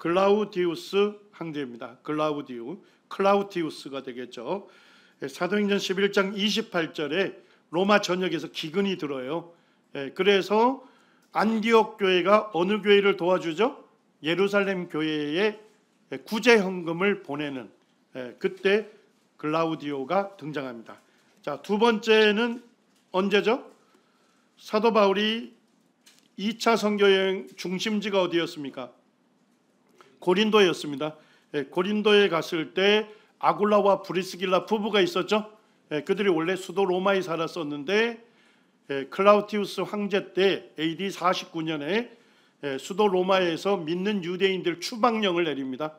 글라우디우스 황제입니다. 클라우디우스가 되겠죠. 사도행전 11장 28절에 로마 전역에서 기근이 들어요. 그래서 안디옥 교회가 어느 교회를 도와주죠? 예루살렘 교회에 구제 헌금을 보내는, 그때 글라우디오가 등장합니다. 자, 두 번째는 언제죠? 사도 바울이 2차 선교여행 중심지가 어디였습니까? 고린도였습니다. 고린도에 갔을 때 아굴라와 브리스길라 부부가 있었죠. 그들이 원래 수도 로마에 살았었는데 클라우디우스 황제 때 AD 49년에 수도 로마에서 믿는 유대인들 추방령을 내립니다.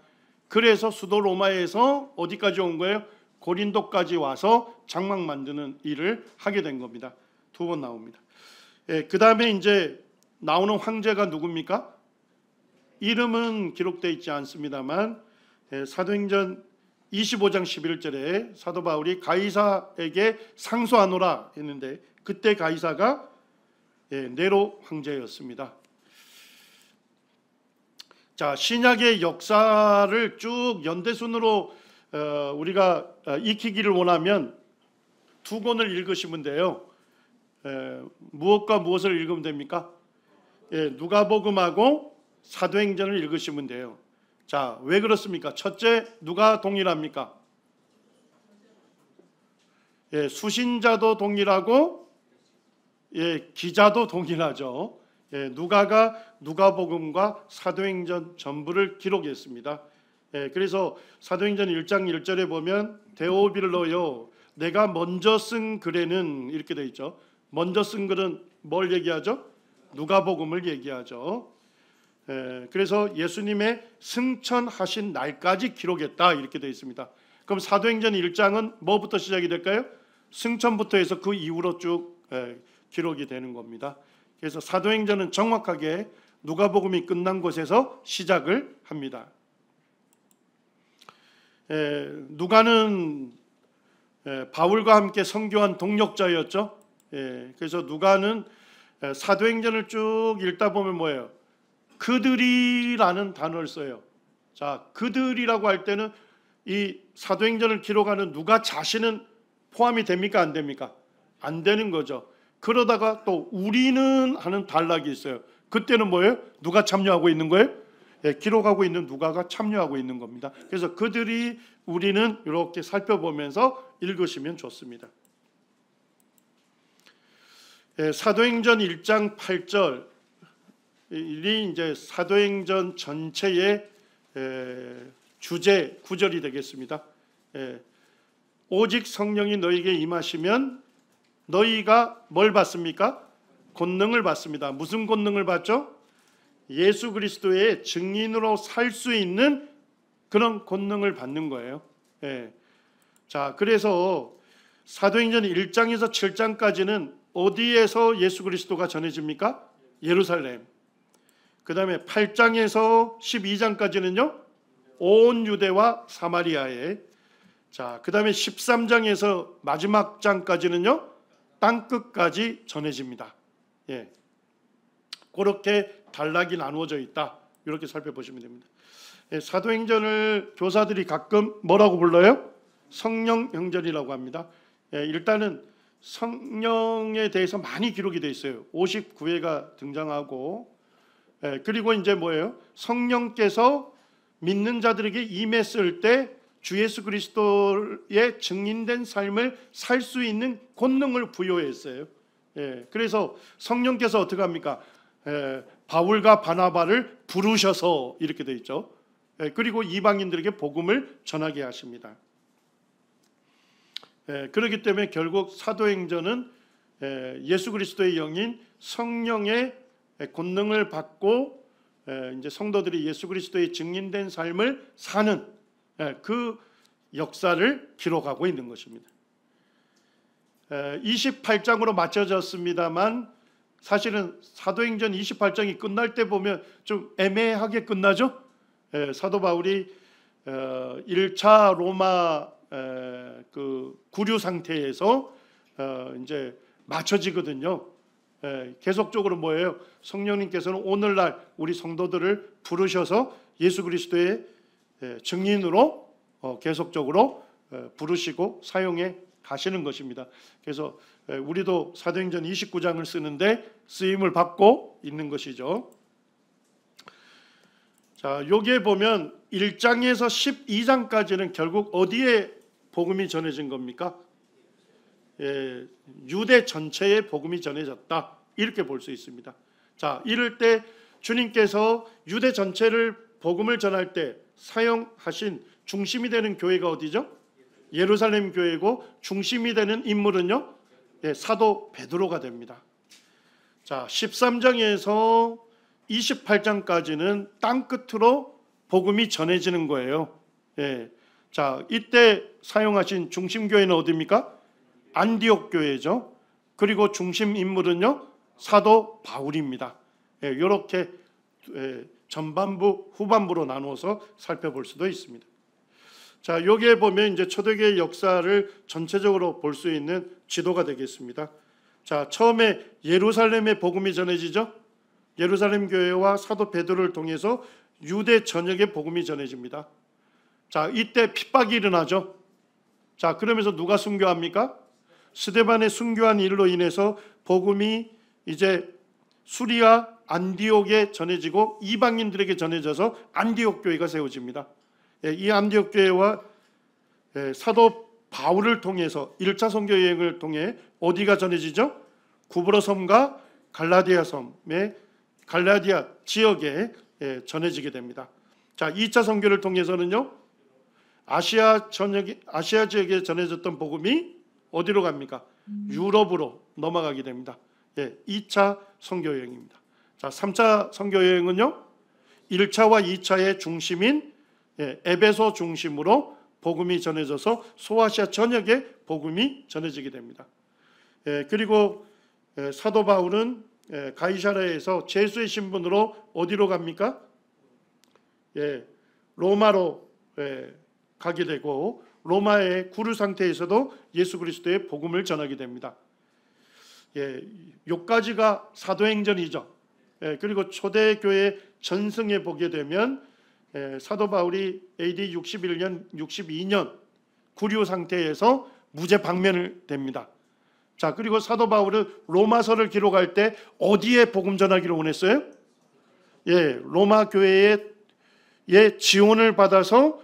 그래서 수도 로마에서 어디까지 온 거예요? 고린도까지 와서 장막 만드는 일을 하게 된 겁니다. 두 번 나옵니다. 그 다음에 이제 나오는 황제가 누굽니까? 이름은 기록되어 있지 않습니다만 사도행전 25장 11절에 사도 바울이 가이사에게 상소하노라 했는데 그때 가이사가 네로 황제였습니다. 자, 신약의 역사를 쭉 연대순으로 우리가 익히기를 원하면 두 권을 읽으시면 돼요. 무엇과 무엇을 읽으면 됩니까? 누가복음하고 사도행전을 읽으시면 돼요. 자, 왜 그렇습니까? 첫째, 누가 동일합니까? 수신자도 동일하고 기자도 동일하죠. 누가가 누가복음과 사도행전 전부를 기록했습니다. 그래서 사도행전 1장 1절에 보면 데오빌로요, 내가 먼저 쓴 글에는 이렇게 되어 있죠. 먼저 쓴 글은 뭘 얘기하죠? 누가복음을 얘기하죠. 그래서 예수님의 승천하신 날까지 기록했다 이렇게 되어 있습니다. 그럼 사도행전 1장은 뭐부터 시작이 될까요? 승천부터 해서 그 이후로 쭉 기록이 되는 겁니다. 그래서 사도행전은 정확하게 누가복음이 끝난 곳에서 시작을 합니다. 누가는 바울과 함께 선교한 동역자였죠. 그래서 누가는 사도행전을 쭉 읽다 보면 뭐예요? 그들이라는 단어를 써요. 자, 그들이라고 할 때는 이 사도행전을 기록하는 누가 자신은 포함이 됩니까? 안 됩니까? 안 되는 거죠. 그러다가 또 우리는 하는 단락이 있어요. 그때는 뭐예요? 누가 참여하고 있는 거예요? 기록하고 있는 누가가 참여하고 있는 겁니다. 그래서 그들이 우리는 이렇게 살펴보면서 읽으시면 좋습니다. 사도행전 1장 8절이 이제 사도행전 전체의 주제 구절이 되겠습니다. 오직 성령이 너희에게 임하시면 너희가 뭘 받습니까? 권능을 받습니다. 무슨 권능을 받죠? 예수 그리스도의 증인으로 살 수 있는 그런 권능을 받는 거예요. 자, 그래서 사도행전 1장에서 7장까지는 어디에서 예수 그리스도가 전해집니까? 예루살렘. 그 다음에 8장에서 12장까지는요, 온 유대와 사마리아에. 자, 그 다음에 13장에서 마지막 장까지는요, 땅끝까지 전해집니다. 그렇게 단락이 나누어져 있다. 이렇게 살펴보시면 됩니다. 사도행전을 교사들이 가끔 뭐라고 불러요? 성령행전이라고 합니다. 일단은 성령에 대해서 많이 기록이 되어 있어요. 59회가 등장하고, 그리고 이제 뭐예요? 성령께서 믿는 자들에게 임했을 때 주 예수 그리스도의 증인된 삶을 살 수 있는 권능을 부여했어요. 그래서 성령께서 어떻게 합니까? 바울과 바나바를 부르셔서 이렇게 되어 있죠. 그리고 이방인들에게 복음을 전하게 하십니다. 그렇기 때문에 결국 사도행전은 예수 그리스도의 영인 성령의 권능을 받고 이제 성도들이 예수 그리스도의 증인된 삶을 사는 그 역사를 기록하고 있는 것입니다. 28장으로 맞춰졌습니다만 사실은 사도행전 28장이 끝날 때 보면 좀 애매하게 끝나죠. 사도 바울이 1차 로마 그 구류 상태에서 이제 맞춰지거든요. 계속적으로 뭐예요? 성령님께서는 오늘날 우리 성도들을 부르셔서 예수 그리스도의 증인으로 계속적으로 부르시고 사용해 가시는 것입니다. 그래서 우리도 사도행전 29장을 쓰는데 쓰임을 받고 있는 것이죠. 자, 여기에 보면 1장에서 12장까지는 결국 어디에 복음이 전해진 겁니까? 유대 전체에 복음이 전해졌다, 이렇게 볼 수 있습니다. 자, 이럴 때 주님께서 유대 전체를 복음을 전할 때 사용하신 중심이 되는 교회가 어디죠? 예루살렘 교회고, 중심이 되는 인물은요, 사도 베드로가 됩니다. 자, 13장에서 28장까지는 땅 끝으로 복음이 전해지는 거예요. 자, 이때 사용하신 중심 교회는 어디입니까? 안디옥 교회죠. 그리고 중심 인물은요, 사도 바울입니다. 이렇게 전반부, 후반부로 나누어서 살펴볼 수도 있습니다. 자, 여기에 보면 이제 초대교회 역사를 전체적으로 볼 수 있는 지도가 되겠습니다. 자, 처음에 예루살렘에 복음이 전해지죠. 예루살렘 교회와 사도 베드로를 통해서 유대 전역에 복음이 전해집니다. 자, 이때 핍박이 일어나죠. 자, 그러면서 누가 순교합니까? 스데반의 순교한 일로 인해서 복음이 이제 수리아 안디옥에 전해지고 이방인들에게 전해져서 안디옥 교회가 세워집니다. 이 안디옥 교회와 사도 바울을 통해서 1차 선교 여행을 통해 어디가 전해지죠? 구브로 섬과 갈라디아 섬의 갈라디아 지역에 전해지게 됩니다. 자, 2차 선교를 통해서는요, 아시아 지역에 전해졌던 복음이 어디로 갑니까? 유럽으로 넘어가게 됩니다. 2차 선교 여행입니다. 자, 3차 선교 여행은요, 1차와 2차의 중심인 에베소 중심으로 복음이 전해져서 소아시아 전역에 복음이 전해지게 됩니다. 그리고 사도 바울은 가이사랴에서 제수의 신분으로 어디로 갑니까? 로마로 가게 되고, 로마의 구류 상태에서도 예수 그리스도의 복음을 전하게 됩니다. 요까지가 사도행전이죠. 그리고 초대교회 전승에 보게 되면 사도 바울이 AD 61년, 62년 구류 상태에서 무죄 방면을 됩니다. 자, 그리고 사도 바울은 로마서를 기록할 때 어디에 복음 전하기를 원했어요? 로마 교회의 지원을 받아서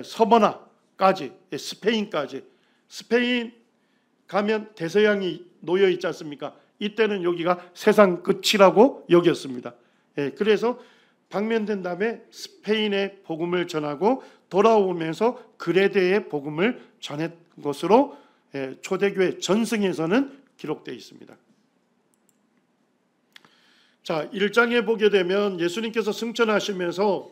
서머나까지, 스페인까지. 스페인 가면 대서양이 놓여 있지 않습니까? 이때는 여기가 세상 끝이라고 여겼습니다. 그래서 방면된 다음에 스페인의 복음을 전하고 돌아오면서 그레데의 복음을 전한 것으로 초대교회 전승에서는 기록되어 있습니다. 자, 1장에 보게 되면 예수님께서 승천하시면서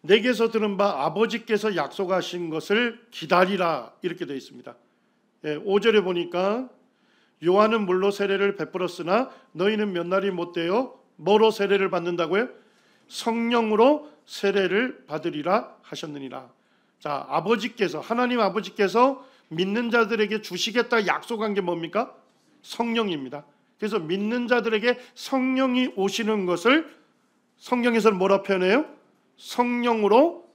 내게서 들은 바 아버지께서 약속하신 것을 기다리라, 이렇게 되어 있습니다. 5절에 보니까 요한은 물로 세례를 베풀었으나 너희는 몇 날이 못되어 뭐로 세례를 받는다고요? 성령으로 세례를 받으리라 하셨느니라. 자, 아버지께서, 하나님 아버지께서 믿는 자들에게 주시겠다 약속한 게 뭡니까? 성령입니다. 그래서 믿는 자들에게 성령이 오시는 것을 성경에서는 뭐라 표현해요? 성령으로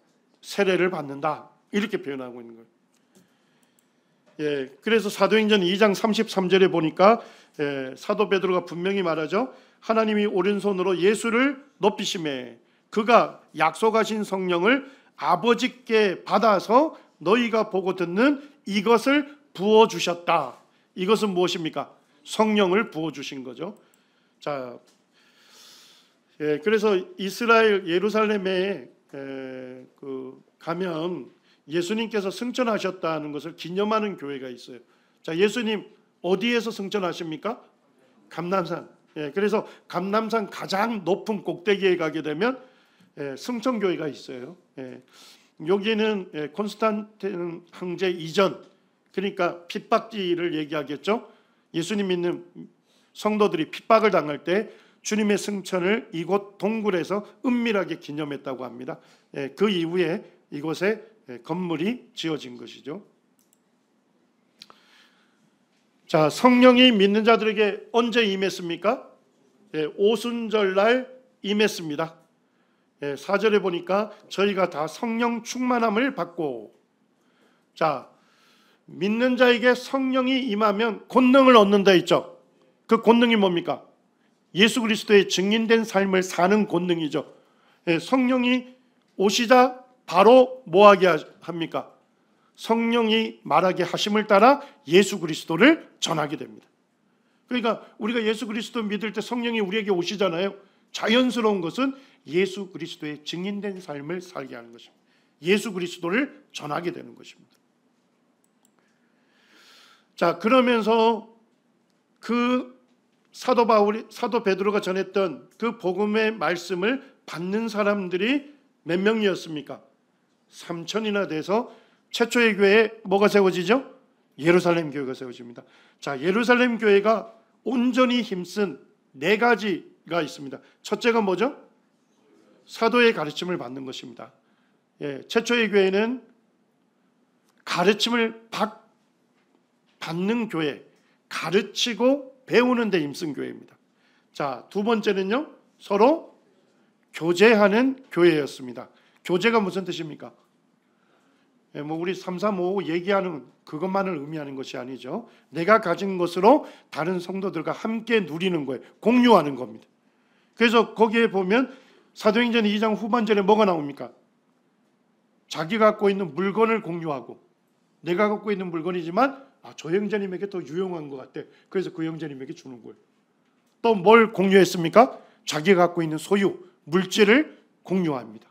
세례를 받는다, 이렇게 표현하고 있는 거예요. 그래서 사도행전 2장 33절에 보니까 사도 베드로가 분명히 말하죠. 하나님이 오른손으로 예수를 높이심에 그가 약속하신 성령을 아버지께 받아서 너희가 보고 듣는 이것을 부어주셨다. 이것은 무엇입니까? 성령을 부어주신 거죠. 자, 그래서 이스라엘 예루살렘에 가면 예수님께서 승천하셨다는 것을 기념하는 교회가 있어요. 자, 예수님 어디에서 승천하십니까? 감람산. 그래서 감람산 가장 높은 꼭대기에 가게 되면 승천교회가 있어요. 여기는 콘스탄틴 황제 이전, 그러니까 핍박지를 얘기하겠죠. 예수님 믿는 성도들이 핍박을 당할 때 주님의 승천을 이곳 동굴에서 은밀하게 기념했다고 합니다. 그 이후에 이곳에 건물이 지어진 것이죠. 자, 성령이 믿는 자들에게 언제 임했습니까? 오순절날 임했습니다. 4절에 보니까 저희가 다 성령 충만함을 받고, 자, 믿는 자에게 성령이 임하면 권능을 얻는다 했죠. 그 권능이 뭡니까? 예수 그리스도의 증인된 삶을 사는 권능이죠. 성령이 오시자 바로 뭐하게 합니까? 성령이 말하게 하심을 따라 예수 그리스도를 전하게 됩니다. 그러니까 우리가 예수 그리스도 믿을 때 성령이 우리에게 오시잖아요. 자연스러운 것은 예수 그리스도의 증인된 삶을 살게 하는 것입니다. 예수 그리스도를 전하게 되는 것입니다. 자, 그러면서 그 사도 베드로가 전했던 그 복음의 말씀을 받는 사람들이 몇 명이었습니까? 3,000이나 돼서 최초의 교회에 뭐가 세워지죠? 예루살렘 교회가 세워집니다. 자, 예루살렘 교회가 온전히 힘쓴 4가지가 있습니다. 첫째가 뭐죠? 사도의 가르침을 받는 것입니다. 최초의 교회는 가르침을 받는 교회, 가르치고 배우는 데 힘쓴 교회입니다. 자, 두 번째는요, 서로 교제하는 교회였습니다. 교제가 무슨 뜻입니까? 뭐 우리 335 얘기하는 그것만을 의미하는 것이 아니죠. 내가 가진 것으로 다른 성도들과 함께 누리는 거예요. 공유하는 겁니다. 그래서 거기에 보면 사도행전 2장 후반절에 뭐가 나옵니까? 자기가 갖고 있는 물건을 공유하고, 내가 갖고 있는 물건이지만 저 형제님에게 더 유용한 것 같아. 그래서 그 형제님에게 주는 거예요. 또 뭘 공유했습니까? 자기가 갖고 있는 소유, 물질을 공유합니다.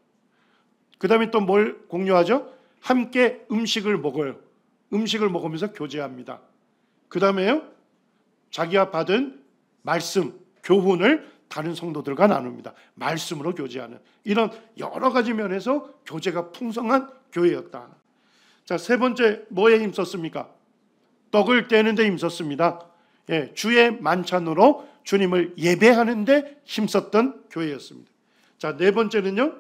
그 다음에 또 뭘 공유하죠? 함께 음식을 먹어요. 음식을 먹으면서 교제합니다. 그 다음에요, 자기가 받은 말씀, 교훈을 다른 성도들과 나눕니다. 말씀으로 교제하는, 이런 여러 가지 면에서 교제가 풍성한 교회였다. 자, 세 번째 뭐에 힘썼습니까? 떡을 떼는 데 힘썼습니다. 주의 만찬으로 주님을 예배하는 데 힘썼던 교회였습니다. 자, 네 번째는요,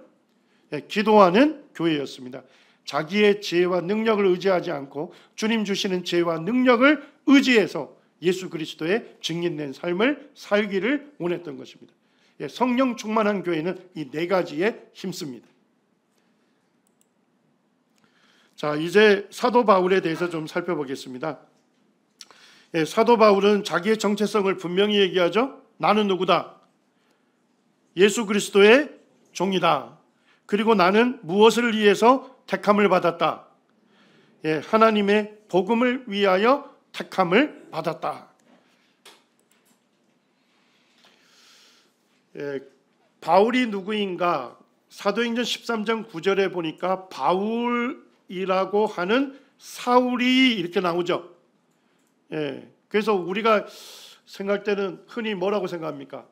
기도하는 교회였습니다. 자기의 지혜와 능력을 의지하지 않고 주님 주시는 지혜와 능력을 의지해서 예수 그리스도의 증인된 삶을 살기를 원했던 것입니다. 성령 충만한 교회는 이 4가지에 힘씁니다. 자, 이제 사도 바울에 대해서 좀 살펴보겠습니다. 사도 바울은 자기의 정체성을 분명히 얘기하죠. 나는 누구다? 예수 그리스도의 종이다. 그리고 나는 무엇을 위해서 택함을 받았다? 하나님의 복음을 위하여 택함을 받았다. 바울이 누구인가? 사도행전 13장 9절에 보니까 바울이라고 하는 사울이 이렇게 나오죠. 그래서 우리가 생각할 때는 흔히 뭐라고 생각합니까?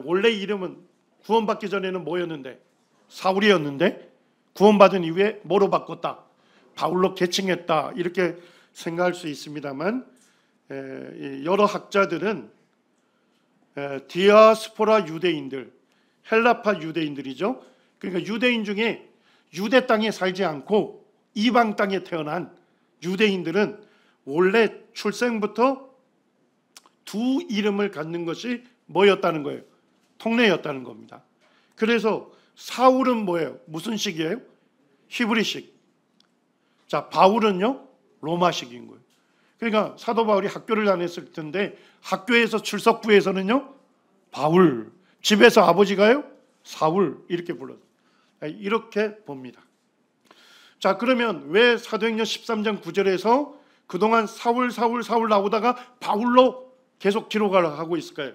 원래 이름은 구원받기 전에는 뭐였는데? 사울이었는데 구원받은 이후에 뭐로 바꿨다? 바울로 개칭했다. 이렇게 생각할 수 있습니다만, 여러 학자들은 디아스포라 유대인들, 헬라파 유대인들이죠. 그러니까 유대인 중에 유대 땅에 살지 않고 이방 땅에 태어난 유대인들은 원래 출생부터 두 이름을 갖는 것이 뭐였다는 거예요? 통례였다는 겁니다. 그래서 사울은 뭐예요? 무슨 식이에요? 히브리식. 자, 바울은요, 로마식인 거예요. 그러니까 사도 바울이 학교를 다녔을 텐데 학교에서 출석부에서는요, 바울, 집에서 아버지가요, 사울 이렇게 불러요. 이렇게 봅니다. 자, 그러면 왜 사도행전 13장 9절에서 그동안 사울 나오다가 바울로 계속 기록을 하고 있을까요?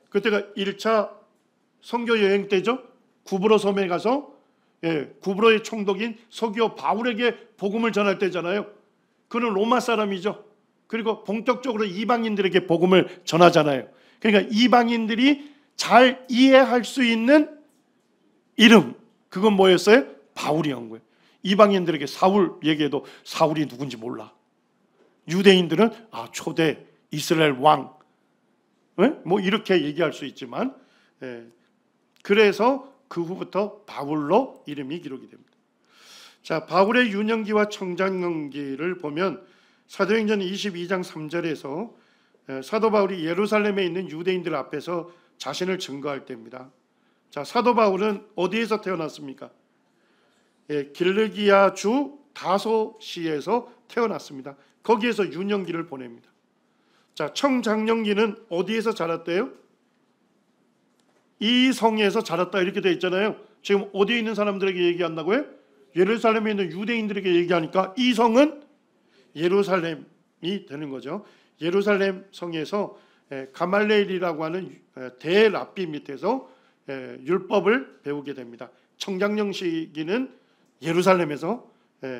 그때가 1차 선교 여행 때죠. 구브로 섬에 가서 구브로의 총독인 서기오 바울에게 복음을 전할 때잖아요. 그는 로마 사람이죠. 그리고 본격적으로 이방인들에게 복음을 전하잖아요. 그러니까 이방인들이 잘 이해할 수 있는 이름, 그건 뭐였어요? 바울이었던 거예요. 이방인들에게 사울 얘기해도 사울이 누군지 몰라. 유대인들은 초대 이스라엘 왕, 뭐 이렇게 얘기할 수 있지만, 그래서 그 후부터 바울로 이름이 기록이 됩니다. 자, 바울의 유년기와 청장년기를 보면 사도행전 22장 3절에서 사도 바울이 예루살렘에 있는 유대인들 앞에서 자신을 증거할 때입니다. 자, 사도 바울은 어디에서 태어났습니까? 길르기아 주 다소시에서 태어났습니다. 거기에서 유년기를 보냅니다. 자, 청장년기는 어디에서 자랐대요? 이 성에서 자랐다 이렇게 돼 있잖아요. 지금 어디에 있는 사람들에게 얘기한다고요? 예루살렘에 있는 유대인들에게 얘기하니까 이 성은 예루살렘이 되는 거죠. 예루살렘 성에서 가말레일이라고 하는 대랍비 밑에서 율법을 배우게 됩니다. 청장년 시기는 예루살렘에서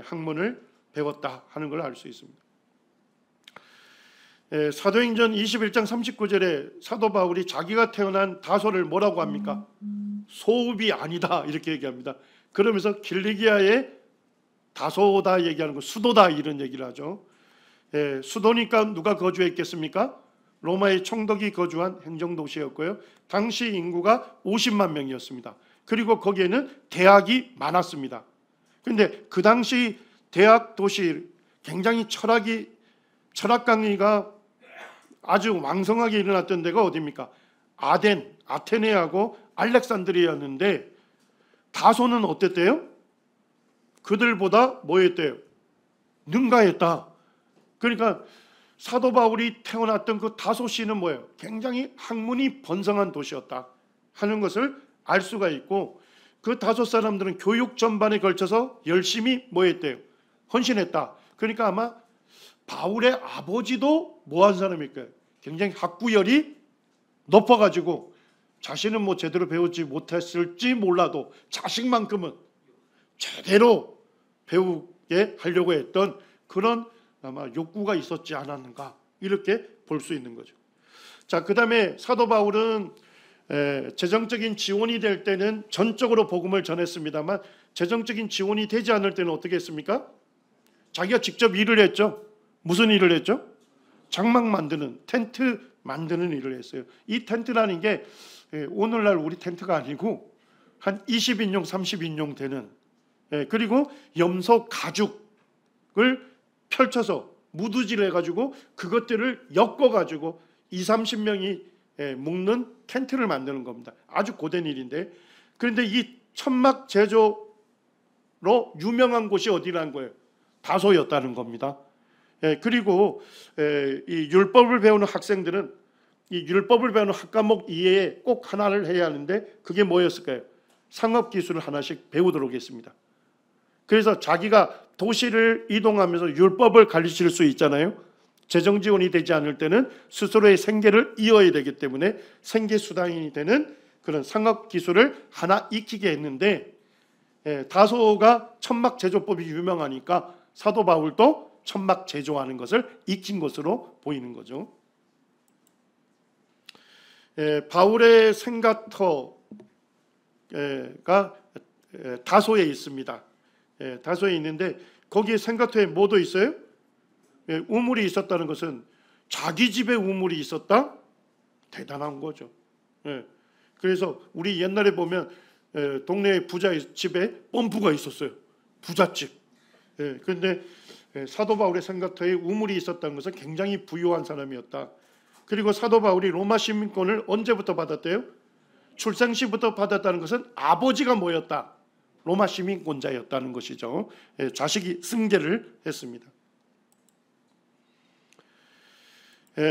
학문을 배웠다 하는 걸 알 수 있습니다. 사도행전 21장 39절에 사도 바울이 자기가 태어난 다소를 뭐라고 합니까? 소읍이 아니다 이렇게 얘기합니다. 그러면서 길리기아의 다소다 얘기하는 거 수도다 이런 얘기를 하죠. 수도니까 누가 거주했겠습니까? 로마의 총독이 거주한 행정도시였고요. 당시 인구가 50만 명이었습니다. 그리고 거기에는 대학이 많았습니다. 그런데 그 당시 대학 도시 굉장히 철학 강의가 아주 왕성하게 일어났던 데가 어디입니까? 아테네하고 알렉산드리아였는데 다소는 어땠대요? 그들보다 뭐였대요? 능가했다. 그러니까 사도 바울이 태어났던 그 다소시는 뭐예요? 굉장히 학문이 번성한 도시였다 하는 것을 알 수가 있고, 그 다소 사람들은 교육 전반에 걸쳐서 열심히 뭐했대요? 헌신했다. 그러니까 아마 바울의 아버지도 뭐한 사람일까요? 굉장히 학구열이 높아가지고 자신은 뭐 제대로 배우지 못했을지 몰라도 자식만큼은 제대로 배우게 하려고 했던 그런 아마 욕구가 있었지 않았는가 이렇게 볼 수 있는 거죠. 자, 그 다음에 사도 바울은 재정적인 지원이 될 때는 전적으로 복음을 전했습니다만 재정적인 지원이 되지 않을 때는 어떻게 했습니까? 자기가 직접 일을 했죠. 무슨 일을 했죠? 장막 만드는, 텐트 만드는 일을 했어요. 이 텐트라는 게 오늘날 우리 텐트가 아니고 한 20인용, 30인용 되는, 그리고 염소 가죽을 펼쳐서 무드질 해가지고 그것들을 엮어가지고 20-30명이 묶는 텐트를 만드는 겁니다. 아주 고된 일인데, 그런데 이 천막 제조로 유명한 곳이 어디라는 거예요? 다소였다는 겁니다. 그리고 이 율법을 배우는 학생들은 이 율법을 배우는 학과목 이외에 꼭 하나를 해야 하는데 그게 뭐였을까요? 상업기술을 하나씩 배우도록 했습니다. 그래서 자기가 도시를 이동하면서 율법을 가르칠 수 있잖아요. 재정 지원이 되지 않을 때는 스스로의 생계를 이어야 되기 때문에 생계 수단이 되는 그런 상업기술을 하나 익히게 했는데, 다소가 천막 제조법이 유명하니까 사도 바울도 천막 제조하는 것을 익힌 것으로 보이는 거죠. 바울의 생가터가 다소에 있습니다. 다소에 있는데 거기에 생가터에 뭐도 있어요? 우물이 있었다는 것은 자기 집에 우물이 있었다? 대단한 거죠. 그래서 우리 옛날에 보면 동네 부자 집에 펌프가 있었어요. 부잣집. 그런데 사도 바울의 생가터에 우물이 있었다는 것은 굉장히 부유한 사람이었다. 그리고 사도 바울이 로마 시민권을 언제부터 받았대요? 출생시부터 받았다는 것은 아버지가 뭐였다? 로마 시민권자였다는 것이죠. 자식이 승계를 했습니다.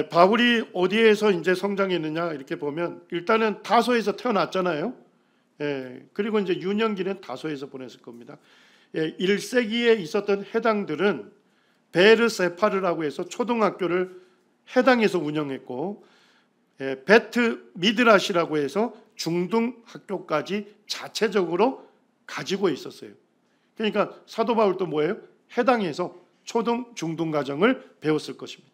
바울이 어디에서 이제 성장했느냐 이렇게 보면 일단은 다소에서 태어났잖아요. 그리고 이제 유년기는 다소에서 보냈을 겁니다. 1세기에 있었던 해당들은 베르세파르라고 해서 초등학교를 해당에서 운영했고, 베트 미드라시라고 해서 중등학교까지 자체적으로 가지고 있었어요. 그러니까 사도 바울도 뭐예요? 해당에서 초등, 중등 과정을 배웠을 것입니다.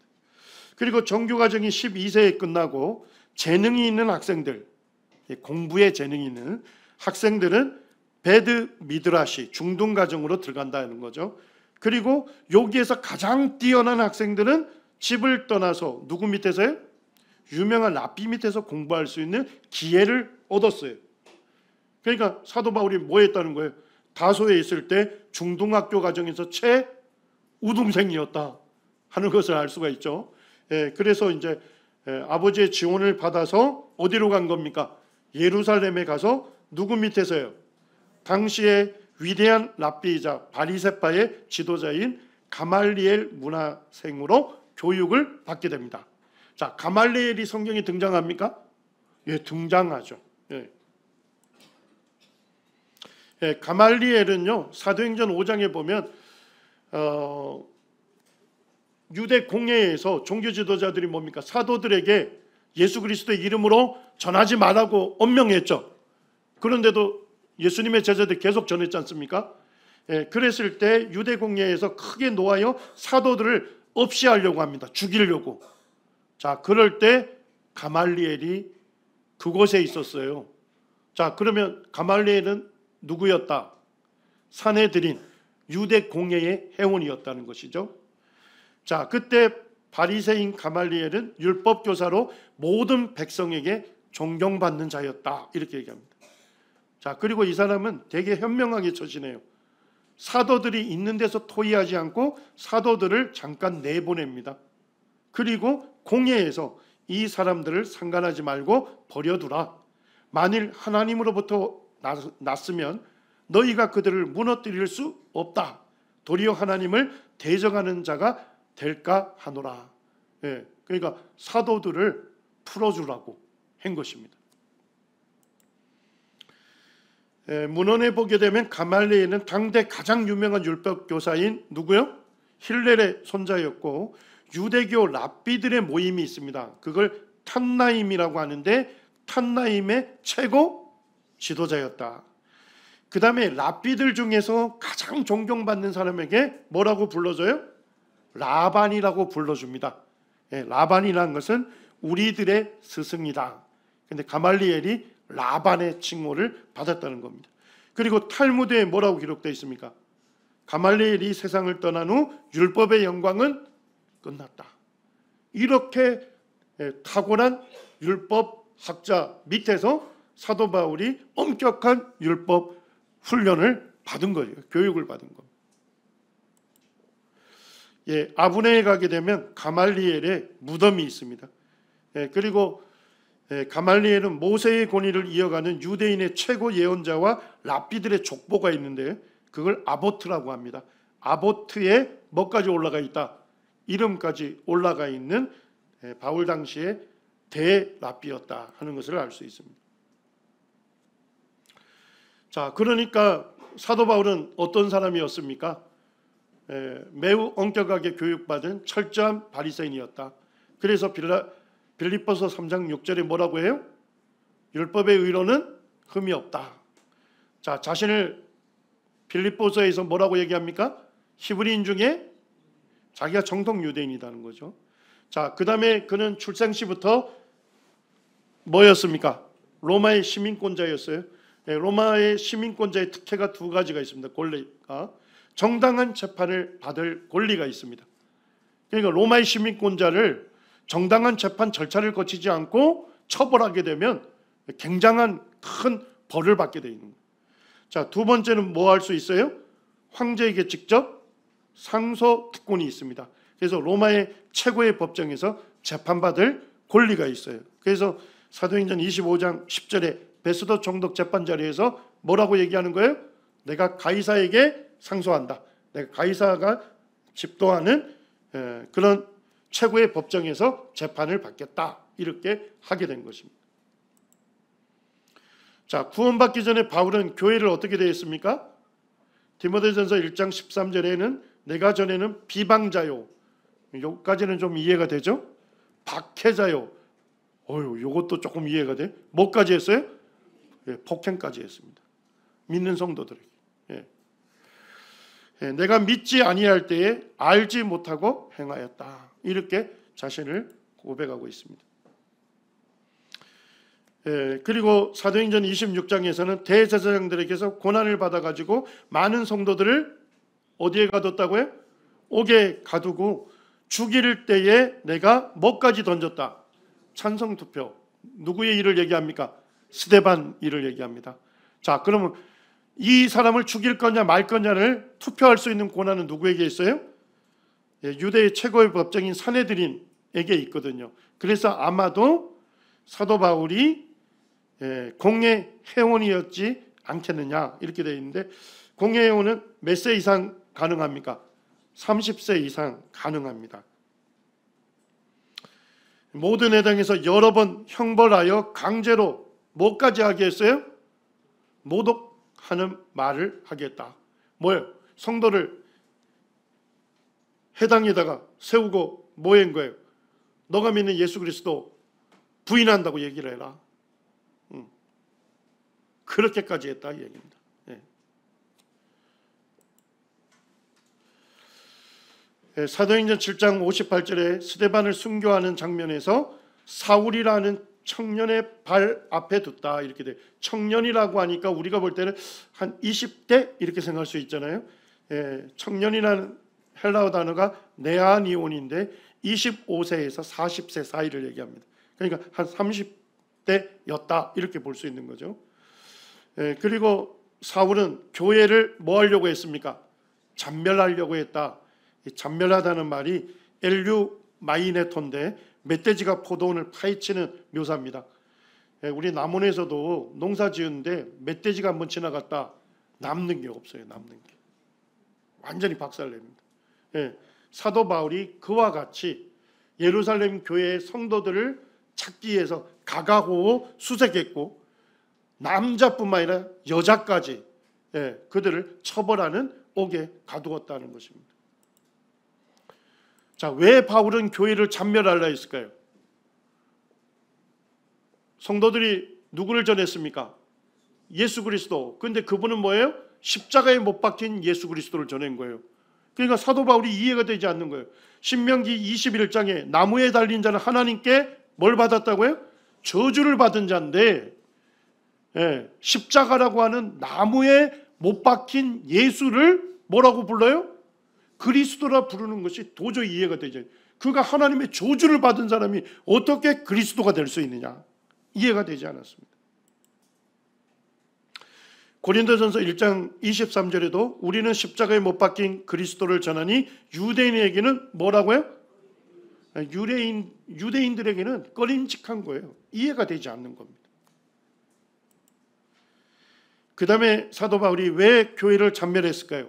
그리고 정규 과정이 12세에 끝나고 재능이 있는 학생들, 공부에 재능이 있는 학생들은 베드 미드라시 중등 과정으로 들어간다는 거죠. 그리고 여기에서 가장 뛰어난 학생들은 집을 떠나서 누구 밑에서요? 유명한 랍비 밑에서 공부할 수 있는 기회를 얻었어요. 그러니까 사도 바울이 뭐 했다는 거예요? 다소에 있을 때 중등학교 과정에서 최우등생이었다 하는 것을 알 수가 있죠. 그래서 이제 아버지의 지원을 받아서 어디로 간 겁니까? 예루살렘에 가서 누구 밑에서요? 당시에 위대한 랍비이자 바리새파의 지도자인 가말리엘 문화생으로 교육을 받게 됩니다. 자, 가말리엘이 성경에 등장합니까? 예, 등장하죠. 예. 예, 가말리엘은요, 사도행전 5장에 보면 유대 공회에서 종교 지도자들이 뭡니까? 사도들에게 예수 그리스도의 이름으로 전하지 말라고 엄명했죠. 그런데도 예수님의 제자들 계속 전했지 않습니까? 예, 그랬을 때 유대 공회에서 크게 놓아여 사도들을 없이 하려고 합니다. 죽이려고. 자, 그럴 때 가말리엘이 그곳에 있었어요. 자, 그러면 가말리엘은 누구였다? 산헤드린 유대 공회의 회원이었다는 것이죠. 자, 그때 바리새인 가말리엘은 율법 교사로 모든 백성에게 존경받는 자였다, 이렇게 얘기합니다. 자, 그리고 이 사람은 되게 현명하게 처신해요. 사도들이 있는 데서 토의하지 않고 사도들을 잠깐 내보냅니다. 그리고 공회에서 이 사람들을 상관하지 말고 버려두라. 만일 하나님으로부터 났으면 너희가 그들을 무너뜨릴 수 없다. 도리어 하나님을 대적하는 자가 될까 하노라. 예, 그러니까 사도들을 풀어주라고 한 것입니다. 예, 문헌에 보게 되면 가말리엘은 당대 가장 유명한 율법 교사인 누구요? 힐렐의 손자였고 유대교 랍비들의 모임이 있습니다. 그걸 탄나임이라고 하는데 탄나임의 최고 지도자였다. 그 다음에 랍비들 중에서 가장 존경받는 사람에게 뭐라고 불러줘요? 라반이라고 불러줍니다. 예, 라반이라는 것은 우리들의 스승이다. 근데 가말리엘이 라반의 칭호를 받았다는 겁니다. 그리고 탈무드에 뭐라고 기록되어 있습니까? 가말리엘이 세상을 떠난 후 율법의 영광은 끝났다. 이렇게 탁월한 율법학자 밑에서 사도 바울이 엄격한 율법 훈련을 받은 거예요. 교육을 받은 겁니다. 예, 아브네에 가게 되면 가말리엘의 무덤이 있습니다. 예, 그리고 가말리엘은 모세의 권위를 이어가는 유대인의 최고 예언자와 랍비들의 족보가 있는데 그걸 아보트라고 합니다. 아보트에 뭐까지 올라가 있다? 이름까지 올라가 있는 바울 당시의 대랍비였다 하는 것을 알 수 있습니다. 자, 그러니까 사도 바울은 어떤 사람이었습니까? 매우 엄격하게 교육받은 철저한 바리새인이었다. 그래서 빌립보서 3장 6절에 뭐라고 해요? 율법의 의로는 흠이 없다. 자, 자신을 빌립보서에서 뭐라고 얘기합니까? 히브리인 중에 자기가 정통 유대인이라는 거죠. 자, 그 다음에 그는 출생시부터 뭐였습니까? 로마의 시민권자였어요. 로마의 시민권자의 특혜가 두 가지가 있습니다. 권리가 정당한 재판을 받을 권리가 있습니다. 그러니까 로마의 시민권자를 정당한 재판 절차를 거치지 않고 처벌하게 되면 굉장한 큰 벌을 받게 되어 있는 거예요. 자, 두 번째는 뭐 할 수 있어요? 황제에게 직접 상소 특권이 있습니다. 그래서 로마의 최고의 법정에서 재판받을 권리가 있어요. 그래서 사도행전 25장 10절에 베스도 총독 재판 자리에서 뭐라고 얘기하는 거예요? 내가 가이사에게 상소한다. 내가 가이사가 집도하는 그런 최고의 법정에서 재판을 받겠다. 이렇게 하게 된 것입니다. 자, 구원받기 전에 바울은 교회를 어떻게 대했습니까? 디모데전서 1장 13절에는 내가 전에는 비방자요. 여기까지는 좀 이해가 되죠? 박해자요. 요것도 조금 이해가 돼. 뭐까지 했어요? 예, 폭행까지 했습니다. 믿는 성도들에게. 내가 믿지 아니할 때에 알지 못하고 행하였다. 이렇게 자신을 고백하고 있습니다. 그리고 사도행전 26장에서는 대제사장들에게서 고난을 받아가지고 많은 성도들을 어디에 가뒀다고요? 옥에 가두고 죽일 때에 내가 뭐까지 던졌다? 찬성투표. 누구의 일을 얘기합니까? 스데반 일을 얘기합니다. 자, 그러면 이 사람을 죽일 거냐 말 거냐를 투표할 수 있는 권한은 누구에게 있어요? 유대의 최고의 법정인 산헤드린에게 있거든요. 그래서 아마도 사도 바울이 공예 회원이었지 않겠느냐 이렇게 되어 있는데, 공예 회원은 몇 세 이상 가능합니까? 30세 이상 가능합니다. 모든 회당에서 여러 번 형벌하여 강제로 뭐까지 하게 했어요? 모독하는 말을 하겠다. 뭐예요? 성도를 회당에다가 세우고 뭐 한 거예요? 너가 믿는 예수 그리스도 부인한다고 얘기를 해라. 그렇게까지 했다 이 얘기입니다. 사도행전 7장 58절에 스데반을 순교하는 장면에서 사울이라는 청년의 발 앞에 뒀다 이렇게 돼. 청년이라고 하니까 우리가 볼 때는 한 20대 이렇게 생각할 수 있잖아요. 청년이라는 헬라어 단어가 네아니온인데 25세에서 40세 사이를 얘기합니다. 그러니까 한 30대였다 이렇게 볼 수 있는 거죠. 그리고 사울은 교회를 뭐 하려고 했습니까? 잔멸하려고 했다. 잔멸하다는 말이 엘류 마이네토인데 멧돼지가 포도원을 파헤치는 묘사입니다. 우리 남원에서도 농사 지었는데 멧돼지가 한번 지나갔다 남는 게 없어요. 남는 게 완전히 박살냅니다. 사도 바울이 그와 같이 예루살렘 교회의 성도들을 찾기 위해서 가가호 수색했고, 남자뿐만 아니라 여자까지 그들을 처벌하는 옥에 가두었다는 것입니다. 자, 왜 바울은 교회를 잔멸하려 했을까요? 성도들이 누구를 전했습니까? 예수 그리스도. 근데 그분은 뭐예요? 십자가에 못 박힌 예수 그리스도를 전한 거예요. 그러니까 사도 바울이 이해가 되지 않는 거예요. 신명기 21장에 나무에 달린 자는 하나님께 뭘 받았다고요? 저주를 받은 자인데, 십자가라고 하는 나무에 못 박힌 예수를 뭐라고 불러요? 그리스도라 부르는 것이 도저히 이해가 되지 않아요. 그가 하나님의 저주를 받은 사람이 어떻게 그리스도가 될 수 있느냐, 이해가 되지 않았습니다. 고린도전서 1장 23절에도 우리는 십자가에 못 박힌 그리스도를 전하니 유대인에게는 뭐라고요? 유대인들에게는 꺼림칙한 거예요. 이해가 되지 않는 겁니다. 그 다음에 사도 바울이 왜 교회를 잔멸했을까요?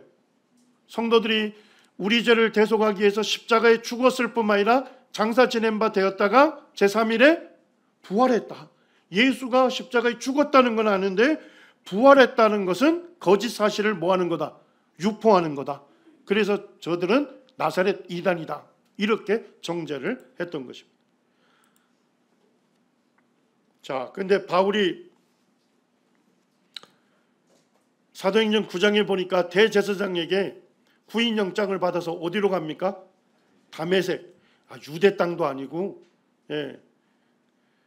성도들이 우리 죄를 대속하기 위해서 십자가에 죽었을 뿐만 아니라 장사 지낸 바 되었다가 제3일에 부활했다. 예수가 십자가에 죽었다는 건 아는데 부활했다는 것은 거짓 사실을 뭐하는 거다? 유포하는 거다. 그래서 저들은 나사렛 이단이다. 이렇게 정죄를 했던 것입니다. 자, 근데 바울이 사도행전 9장에 보니까 대제사장에게 구인영장을 받아서 어디로 갑니까? 다메섹. 유대 땅도 아니고,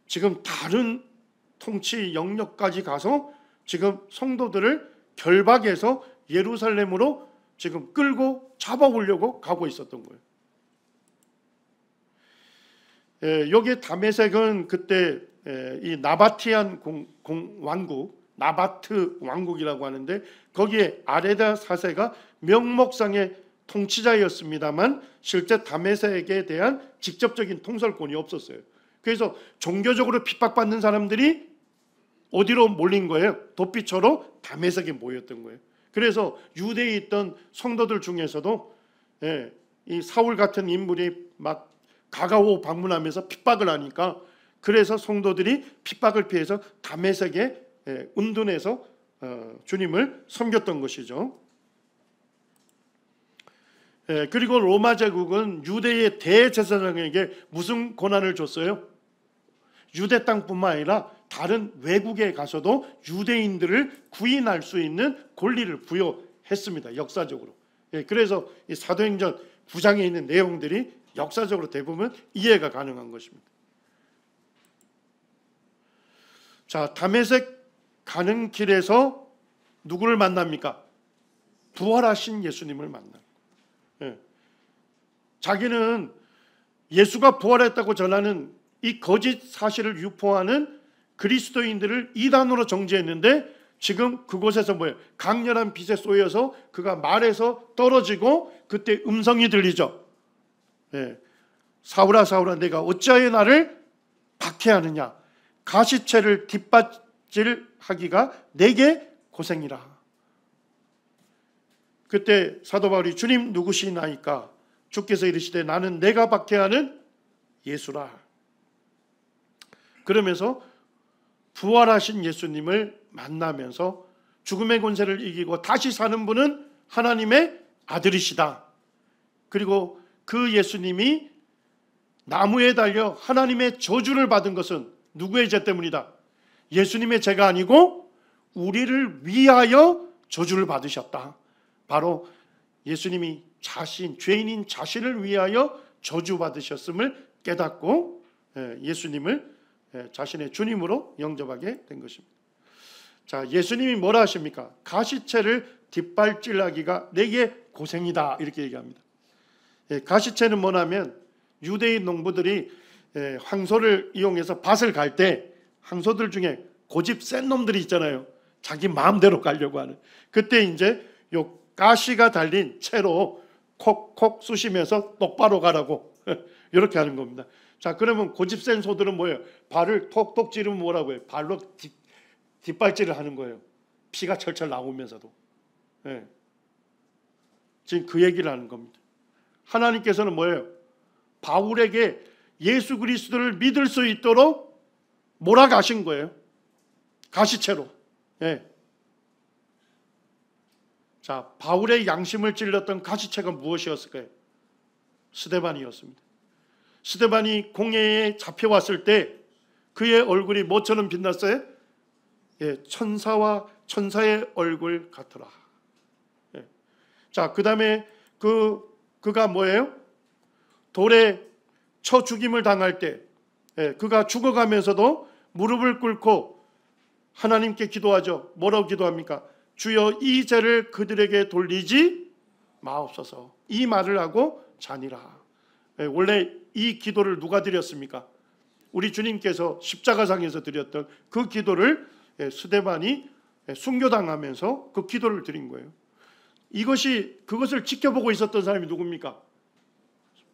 지금 다른 통치 영역까지 가서 지금 성도들을 결박해서 예루살렘으로 지금 끌고 잡아오려고 가고 있었던 거예요. 여기 다메섹은 그때 이 나바티안 왕국, 나바트 왕국이라고 하는데, 거기에 아레다 4세가 명목상의 통치자였습니다만 실제 다메섹에 대한 직접적인 통솔권이 없었어요. 그래서 종교적으로 핍박받는 사람들이 어디로 몰린 거예요? 도피처로 다메섹에 모였던 거예요. 그래서 유대에 있던 성도들 중에서도 이 사울 같은 인물이 막 가가오 방문하면서 핍박을 하니까, 그래서 성도들이 핍박을 피해서 다메섹에 운둔해서 주님을 섬겼던 것이죠. 그리고 로마 제국은 유대의 대제사장에게 무슨 권한을 줬어요? 유대 땅뿐만 아니라 다른 외국에 가서도 유대인들을 구인할 수 있는 권리를 부여했습니다. 역사적으로. 그래서 이 사도행전 9장에 있는 내용들이 역사적으로 대부분 이해가 가능한 것입니다. 자, 다메섹 가는 길에서 누구를 만납니까? 부활하신 예수님을 만납니다. 자기는 예수가 부활했다고 전하는 이 거짓 사실을 유포하는 그리스도인들을 이단으로 정죄했는데, 지금 그곳에서 뭐예요? 강렬한 빛에 쏘여서 그가 말에서 떨어지고 그때 음성이 들리죠. 사울아 사울아 내가 어찌하여 나를 박해하느냐, 가시채를 뒷발질하기가 내게 고생이라. 그때 사도 바울이 주님 누구시나이까? 주께서 이르시되 나는 내가 박해하는 예수라. 그러면서 부활하신 예수님을 만나면서 죽음의 권세를 이기고 다시 사는 분은 하나님의 아들이시다. 그리고 그 예수님이 나무에 달려 하나님의 저주를 받은 것은 누구의 죄 때문이다? 예수님의 죄가 아니고 우리를 위하여 저주를 받으셨다. 바로 예수님이 죄인인 자신을 위하여 저주받으셨음을 깨닫고 예수님을 자신의 주님으로 영접하게 된 것입니다. 자, 예수님이 뭐라 하십니까? 가시채를 뒷발질하기가 내게 고생이다, 이렇게 얘기합니다. 가시채는 뭐냐면 유대인 농부들이 황소를 이용해서 밭을 갈 때 황소들 중에 고집 센 놈들이 있잖아요. 자기 마음대로 가려고 하는. 그때 이제 요 가시가 달린 채로 콕콕 쑤시면서 똑바로 가라고 이렇게 하는 겁니다. 자, 그러면 고집 센 소들은 뭐예요? 발을 톡톡 찌르면 뭐라고 해요? 발로 뒷발질을 하는 거예요. 피가 철철 나오면서도. 지금 그 얘기를 하는 겁니다. 하나님께서는 뭐예요? 바울에게 예수 그리스도를 믿을 수 있도록 몰아가신 거예요. 가시채로. 자, 바울의 양심을 찔렀던 가시채가 무엇이었을까요? 스데반이었습니다. 스데반이 공회에 잡혀왔을 때 그의 얼굴이 뭐처럼 빛났어요? 천사와 천사의 얼굴 같더라. 자, 그 다음에 그가 뭐예요? 돌에 쳐 죽임을 당할 때 그가 죽어가면서도 무릎을 꿇고 하나님께 기도하죠. 뭐라고 기도합니까? 주여 이 죄를 그들에게 돌리지 마옵소서. 이 말을 하고 자니라. 원래 이 기도를 누가 드렸습니까? 우리 주님께서 십자가상에서 드렸던 그 기도를 스데반이 순교당하면서 그 기도를 드린 거예요. 그것을 지켜보고 있었던 사람이 누굽니까?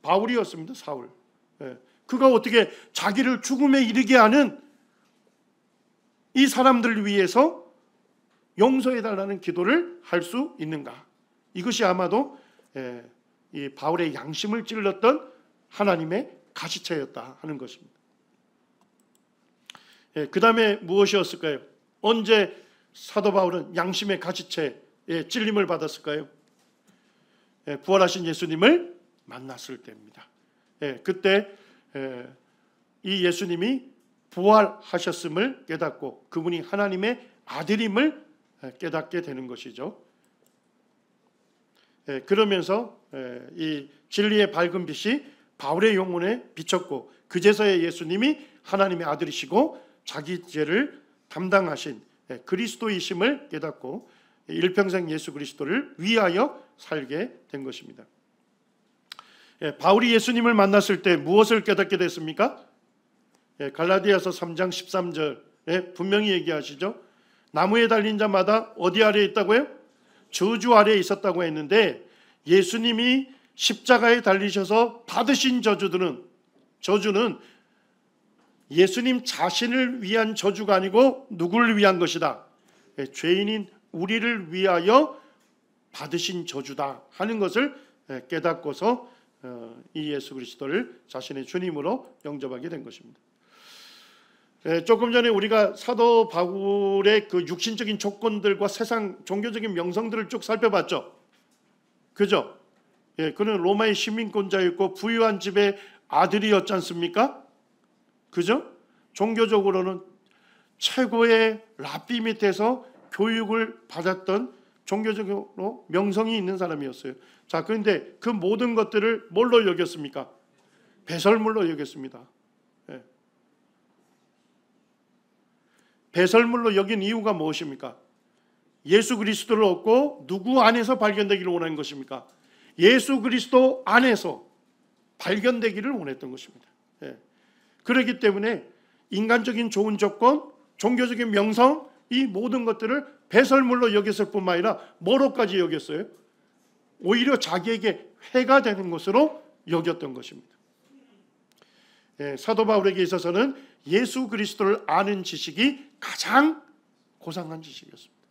바울이었습니다. 사울. 그가 어떻게 자기를 죽음에 이르게 하는 이 사람들을 위해서 용서해달라는 기도를 할 수 있는가? 이것이 아마도 이 바울의 양심을 찔렀던 하나님의 가시채였다 하는 것입니다. 그 다음에 무엇이었을까요? 언제 사도 바울은 양심의 가시채에 찔림을 받았을까요? 부활하신 예수님을 만났을 때입니다. 그때 이 예수님이 부활하셨음을 깨닫고 그분이 하나님의 아들임을 깨닫게 되는 것이죠. 그러면서 이 진리의 밝은 빛이 바울의 영혼에 비쳤고 그제서야 예수님이 하나님의 아들이시고 자기 죄를 담당하신 그리스도이심을 깨닫고 일평생 예수 그리스도를 위하여 살게 된 것입니다. 바울이 예수님을 만났을 때 무엇을 깨닫게 됐습니까? 갈라디아서 3장 13절에 분명히 얘기하시죠. 나무에 달린 자마다 어디 아래에 있다고요? 저주 아래에 있었다고 했는데 예수님이 십자가에 달리셔서 받으신 저주는 예수님 자신을 위한 저주가 아니고 누구를 위한 것이다. 죄인인 우리를 위하여 받으신 저주다 하는 것을 깨닫고서 이 예수 그리스도를 자신의 주님으로 영접하게 된 것입니다. 조금 전에 우리가 사도 바울의 그 육신적인 조건들과 세상 종교적인 명성들을 쭉 살펴봤죠. 그죠? 그는 로마의 시민권자였고 부유한 집의 아들이었지 않습니까? 그죠? 종교적으로는 최고의 랍비 밑에서 교육을 받았던 종교적으로 명성이 있는 사람이었어요. 자, 그런데 그 모든 것들을 뭘로 여겼습니까? 배설물로 여겼습니다. 배설물로 여긴 이유가 무엇입니까? 예수 그리스도를 얻고 누구 안에서 발견되기를 원하는 것입니까? 예수 그리스도 안에서 발견되기를 원했던 것입니다. 그렇기 때문에 인간적인 좋은 조건, 종교적인 명성, 이 모든 것들을 배설물로 여겼을 뿐만 아니라 뭐로까지 여겼어요? 오히려 자기에게 해가 되는 것으로 여겼던 것입니다. 사도 바울에게 있어서는 예수 그리스도를 아는 지식이 가장 고상한 지식이었습니다.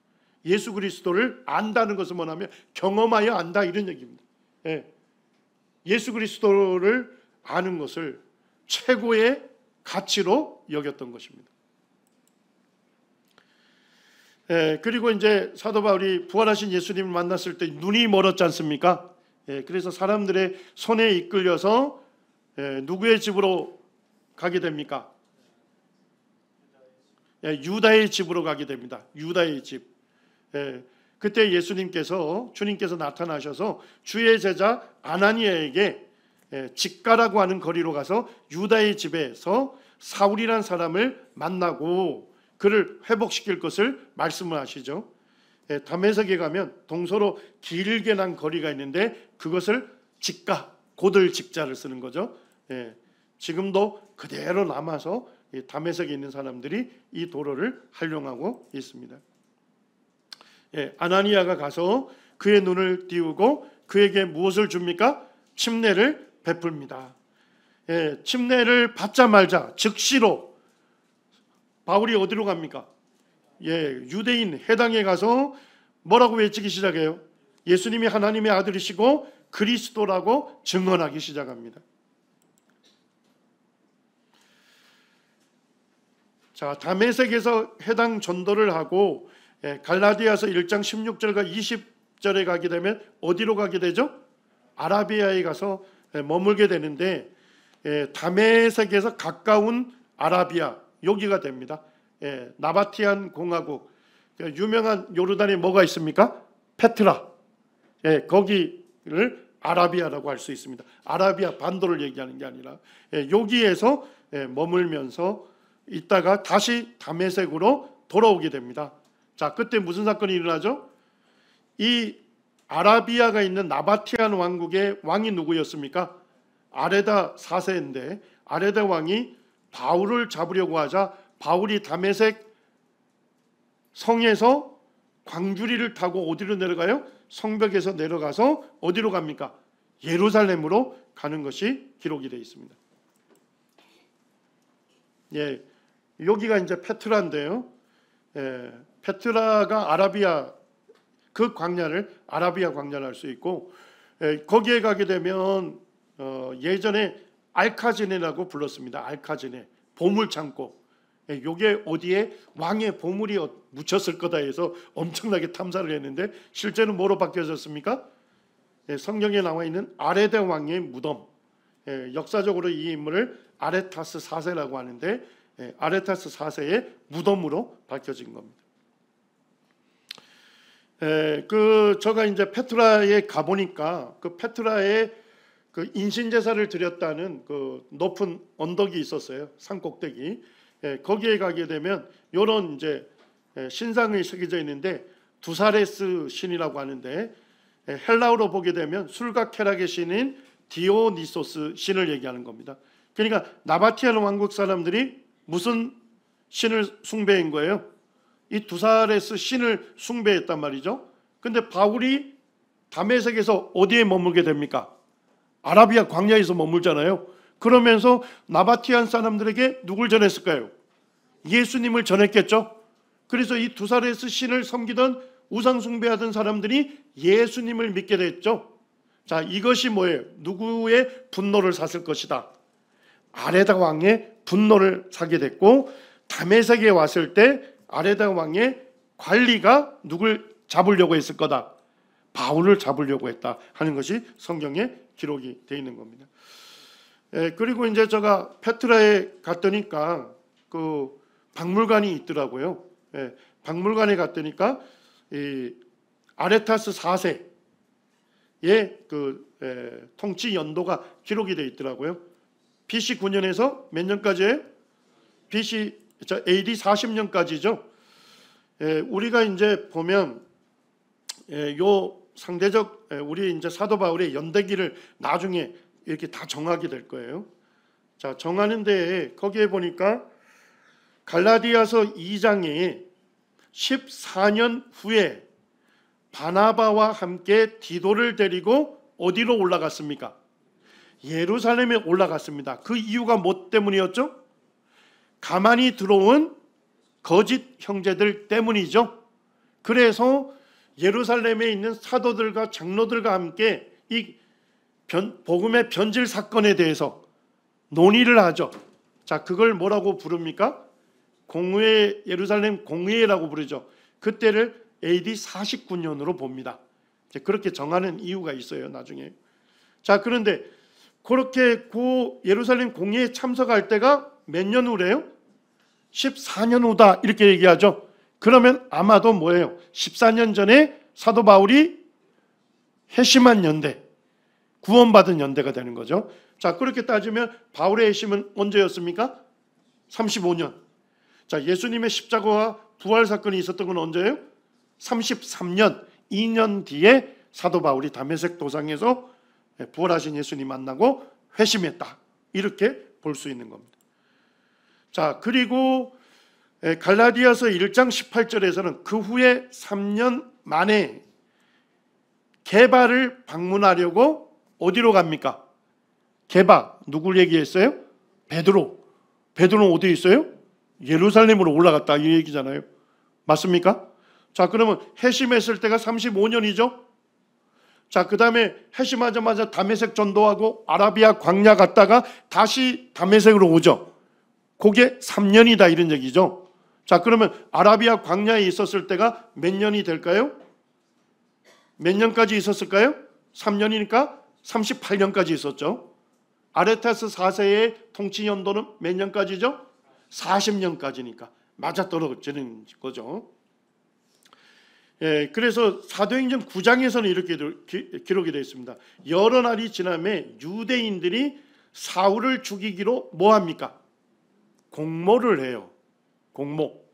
예수 그리스도를 안다는 것은 뭐냐면 경험하여 안다 이런 얘기입니다. 예수 그리스도를 아는 것을 최고의 가치로 여겼던 것입니다. 그리고 이제 사도 바울이 부활하신 예수님을 만났을 때 눈이 멀었지 않습니까? 그래서 사람들의 손에 이끌려서 누구의 집으로 가게 됩니까? 유다의 집으로 가게 됩니다. 유다의 집. 그때 주님께서 나타나셔서 주의 제자 아나니아에게 직가라고 하는 거리로 가서 유다의 집에서 사울이라는 사람을 만나고 그를 회복시킬 것을 말씀을 하시죠. 다메섹에 가면 동서로 길게 난 거리가 있는데 그것을 직가, 고들 직자를 쓰는 거죠. 지금도 그대로 남아서 다메섹에 있는 사람들이 이 도로를 활용하고 있습니다. 아나니아가 가서 그의 눈을 띄우고 그에게 무엇을 줍니까? 침례를 베풉니다. 침례를 받자마자 즉시로 바울이 어디로 갑니까? 유대인 회당에 가서 뭐라고 외치기 시작해요? 예수님이 하나님의 아들이시고 그리스도라고 증언하기 시작합니다. 자, 다메섹에서 해당 전도를 하고 갈라디아서 1장 16절과 20절에 가게 되면 어디로 가게 되죠? 아라비아에 가서 머물게 되는데 다메섹에서 가까운 아라비아 여기가 됩니다. 나바티안 공화국, 유명한 요르단에 뭐가 있습니까? 페트라. 거기를 아라비아라고 할 수 있습니다. 아라비아 반도를 얘기하는 게 아니라 여기에서 머물면서 있다가 다시 다메섹으로 돌아오게 됩니다. 자, 그때 무슨 사건이 일어나죠? 이 아라비아가 있는 나바티안 왕국의 왕이 누구였습니까? 아레다 4세인데 아레다 왕이 바울을 잡으려고 하자 바울이 다메섹 성에서 광주리를 타고 어디로 내려가요? 성벽에서 내려가서 어디로 갑니까? 예루살렘으로 가는 것이 기록이 되어 있습니다. 여기가 이제 페트라인데요. 페트라가 아라비아 그 광야를 아라비아 광야를 할 수 있고 거기에 가게 되면 예전에 알카지네라고 불렀습니다. 알카지네 보물창고. 요게 어디에 왕의 보물이 묻혔을 거다 해서 엄청나게 탐사를 했는데 실제는 뭐로 바뀌어졌습니까? 성경에 나와 있는 아레데 왕의 무덤. 역사적으로 이 인물을 아레타스 4세라고 하는데 아레타스 4세의 무덤으로 밝혀진 겁니다. 제가 이제 페트라에 가보니까 그 페트라에 그 인신제사를 드렸다는 그 높은 언덕이 있었어요. 산꼭대기. 거기에 가게 되면 이런 이제 신상이 새겨져 있는데 두사레스 신이라고 하는데 헬라어로 보게 되면 술과 쾌락의 신인 디오니소스 신을 얘기하는 겁니다. 그러니까 나바티안 왕국 사람들이 무슨 신을 숭배한 거예요? 이 두사레스 신을 숭배했단 말이죠. 근데 바울이 다메섹에서 어디에 머물게 됩니까? 아라비아 광야에서 머물잖아요. 그러면서 나바티안 사람들에게 누굴 전했을까요? 예수님을 전했겠죠. 그래서 이 두사레스 신을 섬기던 우상 숭배하던 사람들이 예수님을 믿게 됐죠. 자, 이것이 뭐예요? 누구의 분노를 샀을 것이다. 아레다 왕의 분노를 사게 됐고 다메섹에 왔을 때 아레다 왕의 관리가 누굴 잡으려고 했을 거다. 바울을 잡으려고 했다 하는 것이 성경에 기록이 되어 있는 겁니다. 그리고 이제 제가 페트라에 갔더니까 그 박물관이 있더라고요. 박물관에 갔더니까 이 아레타스 4세의 그 통치 연도가 기록이 되어 있더라고요. BC 9년에서 몇 년까지예요? AD 40년까지죠. 우리가 이제 보면 요 상대적 우리 이제 사도 바울의 연대기를 나중에 이렇게 다 정하게 될 거예요. 자, 정하는데 거기에 보니까 갈라디아서 2장에 14년 후에 바나바와 함께 디도를 데리고 어디로 올라갔습니까? 예루살렘에 올라갔습니다. 그 이유가 뭐 때문이었죠? 가만히 들어온 거짓 형제들 때문이죠. 그래서 예루살렘에 있는 사도들과 장로들과 함께 이 복음의 변질 사건에 대해서 논의를 하죠. 자, 그걸 뭐라고 부릅니까? 공회, 예루살렘 공회라고 부르죠. 그때를 AD 49년으로 봅니다. 그렇게 정하는 이유가 있어요, 나중에. 자, 그런데 그렇게 예루살렘 공회에 참석할 때가 몇 년 후래요? 14년 후다 이렇게 얘기하죠. 그러면 아마도 뭐예요? 14년 전에 사도 바울이 회심한 연대, 구원받은 연대가 되는 거죠. 자, 그렇게 따지면 바울의 회심은 언제였습니까? 35년. 자, 예수님의 십자가와 부활 사건이 있었던 건 언제예요? 33년, 2년 뒤에 사도 바울이 다메섹 도상에서 부활하신 예수님 만나고 회심했다. 이렇게 볼 수 있는 겁니다. 자, 그리고 갈라디아서 1장 18절에서는 그 후에 3년 만에 게바를 방문하려고 어디로 갑니까? 게바, 누굴 얘기했어요? 베드로. 베드로는 어디에 있어요? 예루살렘으로 올라갔다 이 얘기잖아요. 맞습니까? 자, 그러면 회심했을 때가 35년이죠. 자, 그 다음에 회심하자마자 다메섹 전도하고 아라비아 광야 갔다가 다시 다메섹으로 오죠. 그게 3년이다 이런 얘기죠. 자, 그러면 아라비아 광야에 있었을 때가 몇 년이 될까요? 몇 년까지 있었을까요? 3년이니까 38년까지 있었죠. 아레타스 4세의 통치 연도는 몇 년까지죠? 40년까지니까 맞아떨어지는 거죠. 그래서 사도행전 9장에서는 이렇게 기록이 되어 있습니다. 여러 날이 지나매 유대인들이 사울을 죽이기로 뭐합니까? 공모를 해요. 공모.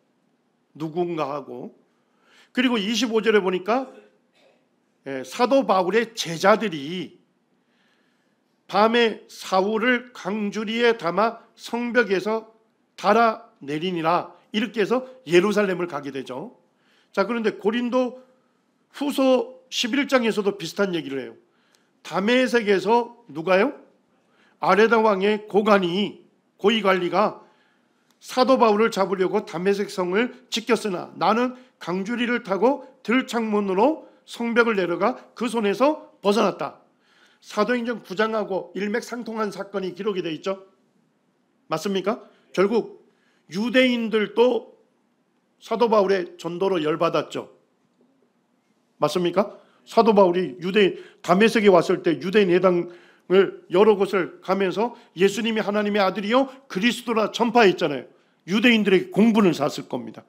누군가 하고. 그리고 25절에 보니까 사도 바울의 제자들이 밤에 사울을 강주리에 담아 성벽에서 달아내리니라 이렇게 해서 예루살렘을 가게 되죠. 자, 그런데 고린도 후서 11장에서도 비슷한 얘기를 해요. 다메섹에서 누가요? 아레다 왕의 고위관리가 사도 바울을 잡으려고 다메섹 성을 지켰으나 나는 강주리를 타고 들창문으로 성벽을 내려가 그 손에서 벗어났다. 사도행전 9장하고 일맥상통한 사건이 기록이 되어 있죠. 맞습니까? 결국 유대인들도 사도 바울의 전도로 열받았죠. 맞습니까? 사도 바울이 다메섹에 왔을 때 유대인 회당을 여러 곳을 가면서 예수님이 하나님의 아들이요 그리스도라 전파했잖아요. 유대인들에게 공분을 샀을 겁니다.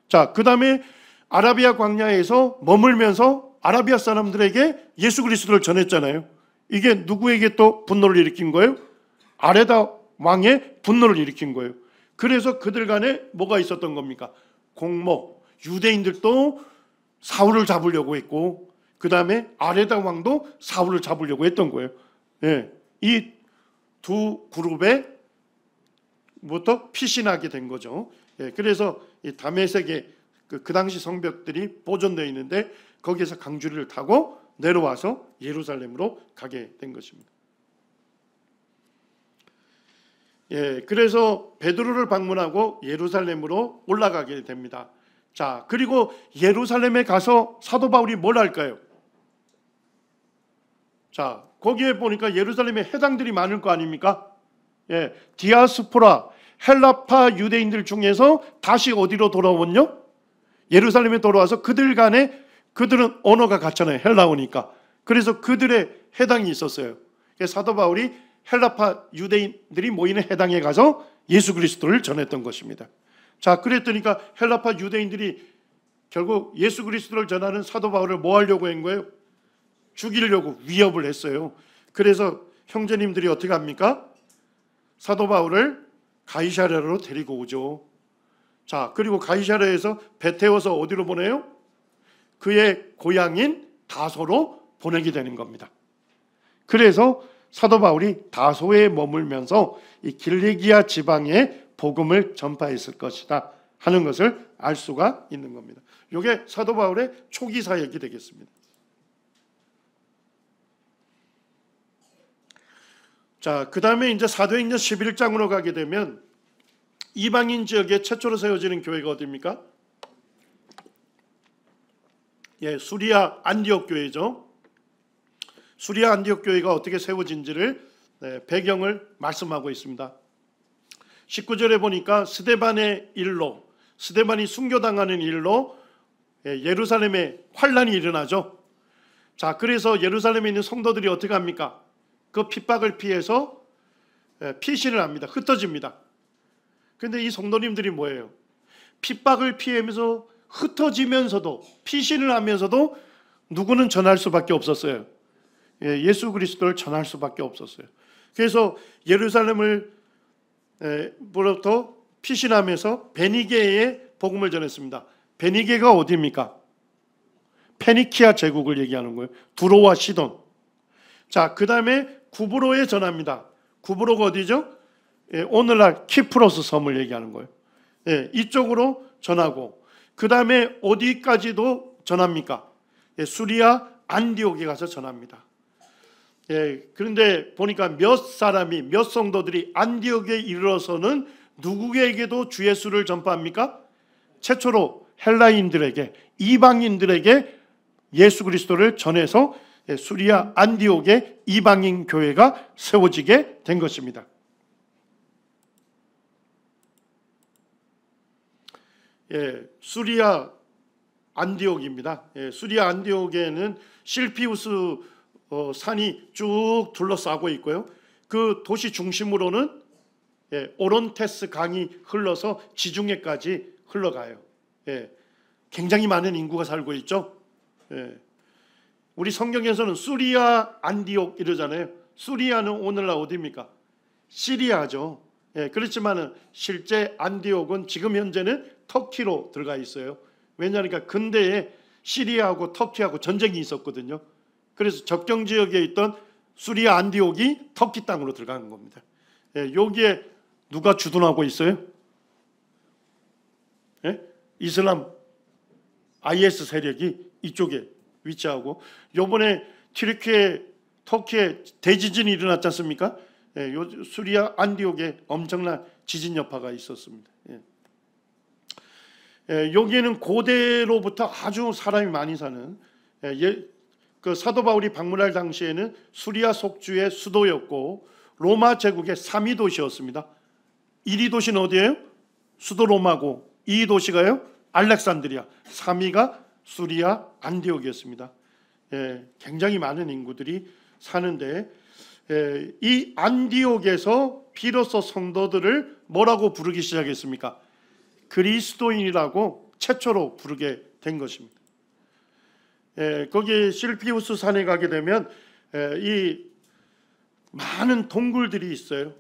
자, 그 다음에 아라비아 광야에서 머물면서 아라비아 사람들에게 예수 그리스도를 전했잖아요. 이게 누구에게 또 분노를 일으킨 거예요? 아레다 왕의 분노를 일으킨 거예요. 그래서 그들 간에 뭐가 있었던 겁니까? 공모. 유대인들도 사울을 잡으려고 했고 그 다음에 아레다 왕도 사울을 잡으려고 했던 거예요. 이 두 그룹에 부터 피신하게 된 거죠. 그래서 이 다메섹의 그 당시 성벽들이 보존되어 있는데 거기에서 강주리를 타고 내려와서 예루살렘으로 가게 된 것입니다. 그래서 베드로를 방문하고 예루살렘으로 올라가게 됩니다. 자, 그리고 예루살렘에 가서 사도 바울이 뭘 할까요? 자, 거기에 보니까 예루살렘에 해당들이 많을 거 아닙니까? 디아스포라 헬라파 유대인들 중에서 다시 어디로 돌아오면요? 예루살렘에 돌아와서 그들은 언어가 같잖아요. 헬라어니까. 그래서 그들의 해당이 있었어요. 사도 바울이 헬라파 유대인들이 모이는 해당에 가서 예수 그리스도를 전했던 것입니다. 자, 그랬더니까 헬라파 유대인들이 결국 예수 그리스도를 전하는 사도 바울을 뭐 하려고 한 거예요? 죽이려고 위협을 했어요. 그래서 형제님들이 어떻게 합니까? 사도 바울을 가이사랴로 데리고 오죠. 자, 그리고 가이사랴에서 배 태워서 어디로 보내요? 그의 고향인 다소로 보내게 되는 겁니다. 그래서 사도 바울이 다소에 머물면서 이 길리기아 지방에 복음을 전파했을 것이다 하는 것을 알 수가 있는 겁니다. 이게 사도 바울의 초기 사역이 되겠습니다. 자, 그 다음에 이제 사도행전 11장으로 가게 되면 이방인 지역에 최초로 세워지는 교회가 어디입니까? 예, 수리아 안디옥 교회죠. 수리아 안디옥 교회가 어떻게 세워진지를 배경을 말씀하고 있습니다. 19절에 보니까 스데반의 일로, 스데반이 순교당하는 일로 예루살렘에 환란이 일어나죠. 자, 그래서 예루살렘에 있는 성도들이 어떻게 합니까? 그 핍박을 피해서 피신을 합니다. 흩어집니다. 그런데 이 성도님들이 뭐예요? 핍박을 피하면서 흩어지면서도 피신을 하면서도 누구는 전할 수밖에 없었어요. 예수 그리스도를 전할 수밖에 없었어요. 그래서 예루살렘을 부터 피신하면서 베니게에 복음을 전했습니다. 베니게가 어디입니까? 페니키아 제국을 얘기하는 거예요. 두로와 시돈. 자, 그 다음에 구브로에 전합니다. 구브로가 어디죠? 오늘날 키프로스 섬을 얘기하는 거예요. 이쪽으로 전하고, 그 다음에 어디까지도 전합니까? 수리아 안디옥에 가서 전합니다. 그런데 보니까 몇 사람이, 몇 성도들이 안디옥에 이르러서는 누구에게도 주 예수를 전파합니까? 최초로 헬라인들에게, 이방인들에게 예수 그리스도를 전해서 수리아 안디옥에 이방인 교회가 세워지게 된 것입니다. 수리아 안디옥입니다. 수리아 안디옥에는 실피우스 산이 쭉 둘러싸고 있고요. 그 도시 중심으로는 오론테스 강이 흘러서 지중해까지 흘러가요. 굉장히 많은 인구가 살고 있죠. 우리 성경에서는 수리아 안디옥 이러잖아요. 수리아는 오늘날 어디입니까? 시리아죠. 그렇지만은 실제 안디옥은 지금 현재는 터키로 들어가 있어요. 왜냐하니까 근대에 시리아하고 터키하고 전쟁이 있었거든요. 그래서 접경 지역에 있던 수리아 안디옥이 터키 땅으로 들어간 겁니다. 여기에 누가 주둔하고 있어요? 이슬람 IS 세력이 이쪽에 위치하고, 요번에 터키에 대지진이 일어났지 않습니까? 수리아 안디옥에 엄청난 지진 여파가 있었습니다. 여기에는 고대로부터 아주 사람이 많이 사는, 그 사도 바울이 방문할 당시에는 수리아 속주의 수도였고 로마 제국의 3위 도시였습니다. 1위 도시는 어디예요? 수도 로마고 2위 도시가요? 알렉산드리아. 3위가 수리아 안디옥이었습니다. 굉장히 많은 인구들이 사는데, 이 안디옥에서 비로소 성도들을 뭐라고 부르기 시작했습니까? 그리스도인이라고 최초로 부르게 된 것입니다. 거기 실피우스 산에 가게 되면 이 많은 동굴들이 있어요.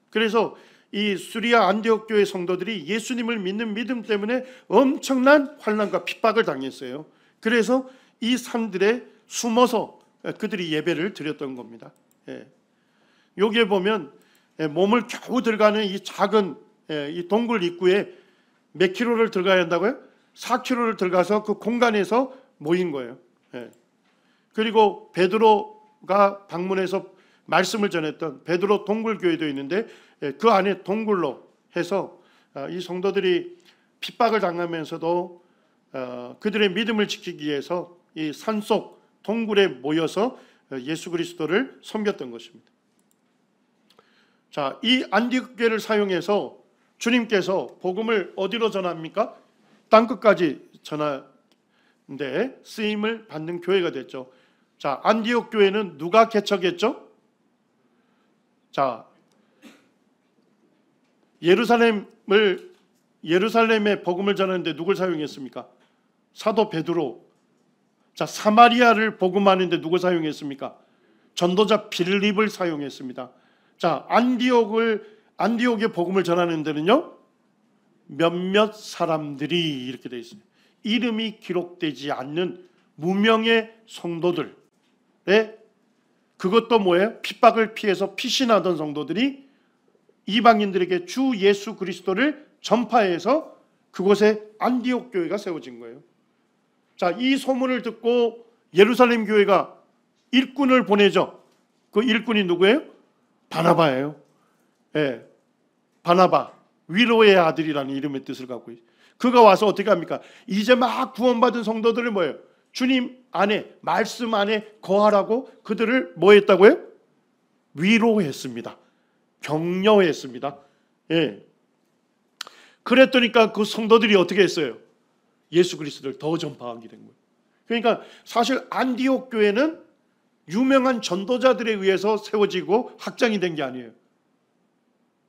그래서 이 수리아 안디옥 교회 성도들이 예수님을 믿는 믿음 때문에 엄청난 환난과 핍박을 당했어요. 그래서 이 산들에 숨어서 그들이 예배를 드렸던 겁니다. 여기에 보면 몸을 겨우 들어가는 이 작은 이 동굴 입구에 몇 킬로를 들어가야 한다고요? 4킬로를 들어가서 그 공간에서 모인 거예요. 그리고 베드로가 방문해서 말씀을 전했던 베드로 동굴교회도 있는데, 그 안에 동굴로 해서 이 성도들이 핍박을 당하면서도 그들의 믿음을 지키기 위해서 이 산속 동굴에 모여서 예수 그리스도를 섬겼던 것입니다. 자, 이 안디옥교회를 사용해서 주님께서 복음을 어디로 전합니까? 땅끝까지 전하는데 쓰임을 받는 교회가 됐죠. 자, 안디옥 교회는 누가 개척했죠? 자, 예루살렘에 복음을 전하는데 누굴 사용했습니까? 사도 베드로. 자, 사마리아를 복음하는데 누굴 사용했습니까? 전도자 빌립을 사용했습니다. 자, 안디옥에 복음을 전하는 데는요, 몇몇 사람들이 이렇게 되어 있어요. 이름이 기록되지 않는 무명의 성도들. 그것도 뭐예요? 핍박을 피해서 피신하던 성도들이 이방인들에게 주 예수 그리스도를 전파해서 그곳에 안디옥 교회가 세워진 거예요. 자, 이 소문을 듣고 예루살렘 교회가 일꾼을 보내죠. 그 일꾼이 누구예요? 바나바예요. 바나바. 위로의 아들이라는 이름의 뜻을 갖고 있어요. 그가 와서 어떻게 합니까? 이제 막 구원받은 성도들을 뭐예요? 주님 안에, 말씀 안에 거하라고 그들을 뭐 했다고요? 위로했습니다. 격려했습니다. 예. 그랬더니까 그 성도들이 어떻게 했어요? 예수 그리스도를 더 전파하게 된 거예요. 그러니까 사실 안디옥 교회는 유명한 전도자들에 의해서 세워지고 확장이 된 게 아니에요.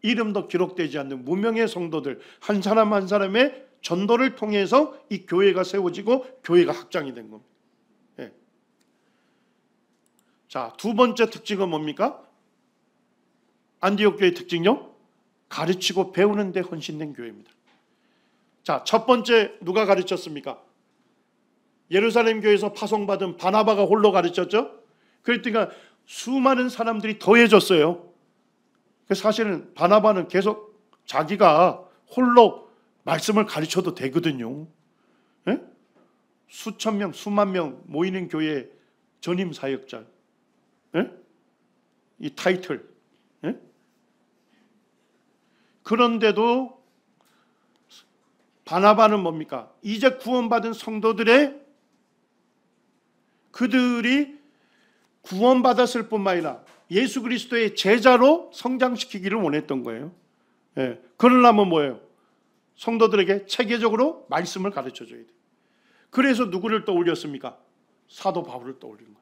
이름도 기록되지 않는 무명의 성도들 한 사람 한 사람의 전도를 통해서 이 교회가 세워지고 교회가 확장이 된 겁니다. 예. 자, 두 번째 특징은 뭡니까? 안디옥 교회의 특징요? 가르치고 배우는 데 헌신된 교회입니다. 자, 첫 번째 누가 가르쳤습니까? 예루살렘 교회에서 파송받은 바나바가 홀로 가르쳤죠? 그러니까 수많은 사람들이 더해졌어요. 사실은 바나바는 계속 자기가 홀로 말씀을 가르쳐도 되거든요. 예? 수천 명, 수만 명 모이는 교회 전임 사역자. 예? 이 타이틀. 예? 그런데도 바나바는 뭡니까? 이제 구원받은 성도들의 그들이 구원받았을 뿐만 아니라 예수 그리스도의 제자로 성장시키기를 원했던 거예요. 예. 그러려면 뭐예요? 성도들에게 체계적으로 말씀을 가르쳐줘야 돼요. 그래서 누구를 떠올렸습니까? 사도 바울을 떠올린 거예요.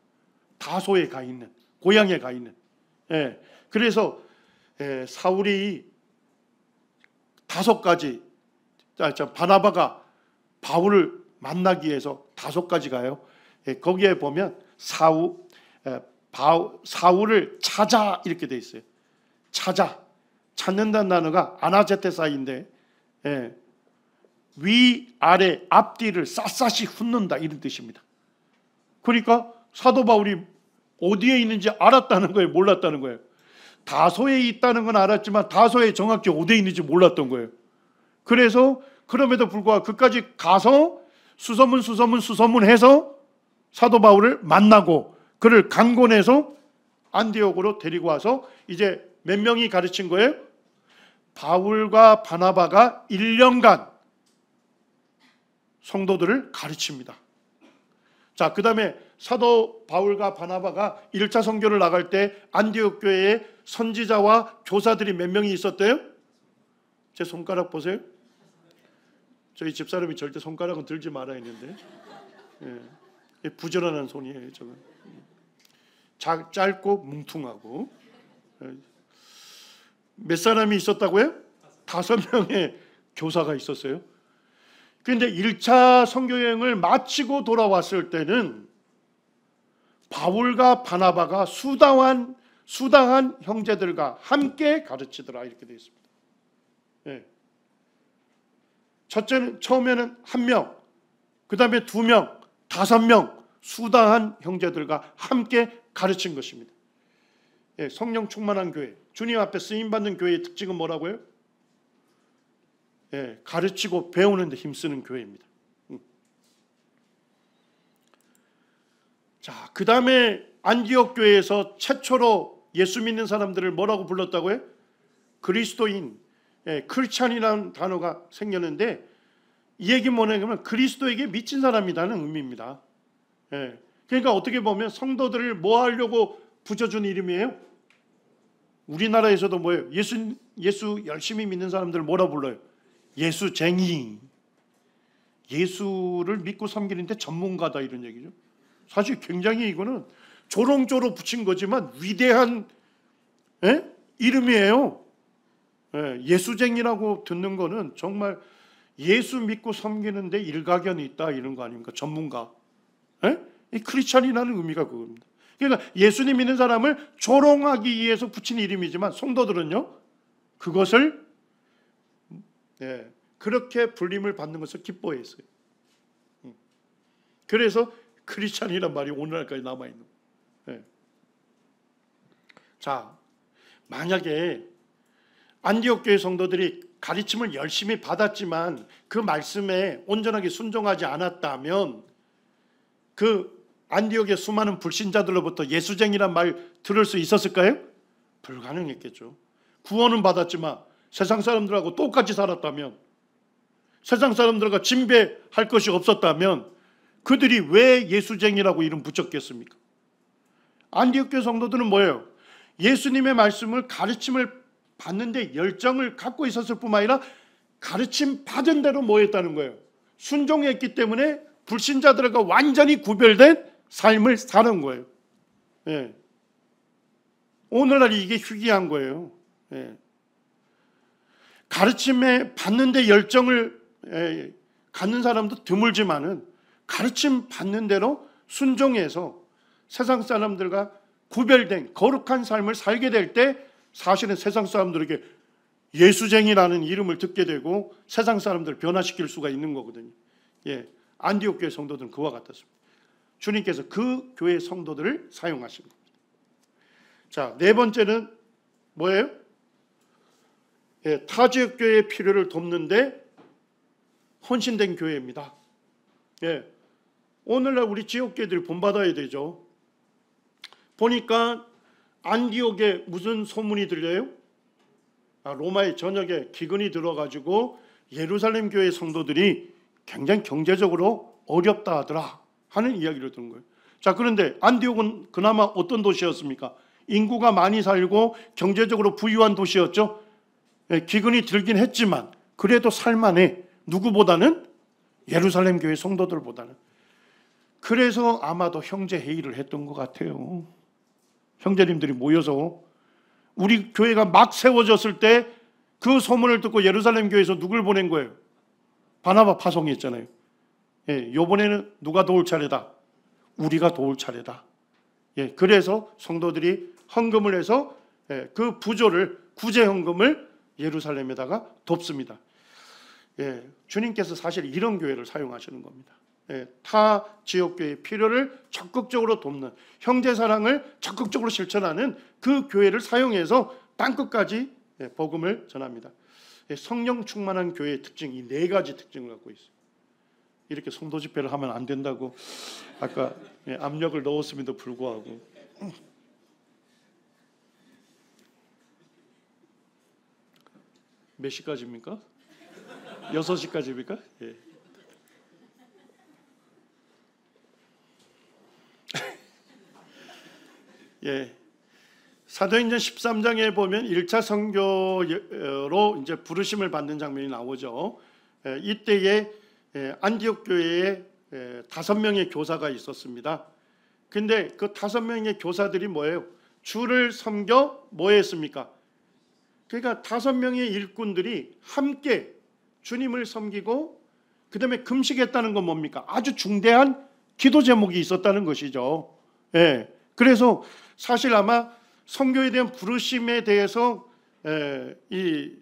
다소에 가 있는, 고향에 가 있는. 예. 그래서 사울이 5가지, 바나바가 바울을 만나기 위해서 5가지 가요. 예. 거기에 보면 사울을 찾아 이렇게 돼 있어요. 찾는다는 단어가 아나제테사인데, 예, 위, 아래, 앞뒤를 샅샅이 훑는다 이런 뜻입니다. 그러니까 사도 바울이 어디에 있는지 알았다는 거예요? 몰랐다는 거예요? 다소에 있다는 건 알았지만 다소에 정확히 어디에 있는지 몰랐던 거예요. 그래서 그럼에도 불구하고 그까지 가서 수소문해서 사도 바울을 만나고 그를 강권해서 안디옥으로 데리고 와서 이제 몇 명이 가르친 거예요? 바울과 바나바가 1년간 성도들을 가르칩니다. 자, 그 다음에 사도 바울과 바나바가 1차 선교를 나갈 때 안디옥 교회에 선지자와 교사들이 몇 명이 있었대요? 제 손가락 보세요. 저희 집사람이 절대 손가락은 들지 말아야 했는데, 예, 부지런한 손이에요. 저건 짧고 뭉퉁하고. 몇 사람이 있었다고요? 5명의 교사가 있었어요. 그런데 1차 선교여행을 마치고 돌아왔을 때는 바울과 바나바가 수당한 형제들과 함께 가르치더라 이렇게 되어 있습니다. 예. 처음에는 1명, 그 다음에 2명, 5명 수당한 형제들과 함께 가르친 것입니다. 예, 성령 충만한 교회, 주님 앞에 쓰임받는 교회의 특징은 뭐라고요? 예, 가르치고 배우는 데 힘쓰는 교회입니다. 자, 그 다음에 안디옥 교회에서 최초로 예수 믿는 사람들을 뭐라고 불렀다고요? 그리스도인, 크리스찬이라는 단어가 생겼는데 이 얘기 뭐냐면 그리스도에게 미친 사람이라는 의미입니다. 그러니까 어떻게 보면 성도들을 뭐 하려고 붙여준 이름이에요? 우리나라에서도 뭐예요? 예수 열심히 믿는 사람들 뭐라 불러요? 예수쟁이. 예수를 믿고 섬기는데 전문가다 이런 얘기죠. 사실 굉장히 이거는 조롱조로 붙인 거지만 위대한 이름이에요. 예수쟁이라고 듣는 거는 정말 예수 믿고 섬기는데 일가견이 있다 이런 거 아닙니까? 전문가. 이 크리스찬이라는 의미가 그겁니다. 그러니까 예수님 믿는 사람을 조롱하기 위해서 붙인 이름이지만 성도들은요 그것을 그렇게 불림을 받는 것을 기뻐했어요. 그래서 크리스찬이란 말이 오늘날까지 남아있는 거예요. 자, 만약에 안디옥 교회 성도들이 가르침을 열심히 받았지만 그 말씀에 온전하게 순종하지 않았다면 그 안디옥의 수많은 불신자들로부터 예수쟁이란 말 들을 수 있었을까요? 불가능했겠죠. 구원은 받았지만 세상 사람들하고 똑같이 살았다면, 세상 사람들과 진배할 것이 없었다면 그들이 왜 예수쟁이라고 이름 붙였겠습니까? 안디옥 교회 성도들은 뭐예요? 예수님의 말씀을, 가르침을 받는데 열정을 갖고 있었을 뿐만 아니라 가르침 받은 대로 뭐 했다는 거예요? 순종했기 때문에 불신자들과 완전히 구별된 삶을 사는 거예요. 예. 오늘날 이게 희귀한 거예요. 예. 가르침에 받는데 열정을 갖는 사람도 드물지만은 가르침 받는 대로 순종해서 세상 사람들과 구별된 거룩한 삶을 살게 될 때 사실은 세상 사람들에게 예수쟁이라는 이름을 듣게 되고 세상 사람들을 변화시킬 수가 있는 거거든요. 예, 안디옥 교회 성도들은 그와 같았습니다. 주님께서 그 교회 성도들을 사용하신 겁니다. 자, 네 번째는 뭐예요? 예, 타 지역 교회의 필요를 돕는데 헌신된 교회입니다. 예, 오늘날 우리 지역 교회들이 본받아야 되죠. 보니까 안디옥에 무슨 소문이 들려요? 로마의 전역에 기근이 들어가지고 예루살렘 교회 성도들이 굉장히 경제적으로 어렵다 하더라 하는 이야기를 들은 거예요. 자, 그런데 안디옥은 그나마 어떤 도시였습니까? 인구가 많이 살고 경제적으로 부유한 도시였죠. 기근이 들긴 했지만 그래도 살만해. 누구보다는 예루살렘 교회 성도들보다는. 그래서 아마도 형제 회의를 했던 것 같아요. 형제님들이 모여서 우리 교회가 막 세워졌을 때 그 소문을 듣고 예루살렘 교회에서 누굴 보낸 거예요? 바나바 파송했잖아요. 예, 이번에는 누가 도울 차례다? 우리가 도울 차례다. 예, 그래서 성도들이 헌금을 해서 그 부조를, 구제 헌금을 예루살렘에다가 돕습니다. 예, 주님께서 사실 이런 교회를 사용하시는 겁니다. 예, 타 지역교회의 필요를 적극적으로 돕는, 형제 사랑을 적극적으로 실천하는 그 교회를 사용해서 땅끝까지 복음을 전합니다. 예, 성령 충만한 교회의 특징, 이 네 가지 특징을 갖고 있어요. 이렇게 성도 집회를 하면 안 된다고 아까 압력을 넣었음에도 불구하고 몇 시까지입니까? 6시까지입니까? 예. 예. 사도행전 13장에 보면 1차 선교로 이제 부르심을 받는 장면이 나오죠. 이때에 안디옥 교회에 5명의 교사가 있었습니다. 근데 그 5명의 교사들이 뭐예요? 주를 섬겨 뭐 했습니까? 그러니까 5명의 일꾼들이 함께 주님을 섬기고 그 다음에 금식했다는 건 뭡니까? 아주 중대한 기도 제목이 있었다는 것이죠. 예. 그래서 사실 아마 선교에 대한 부르심에 대해서 이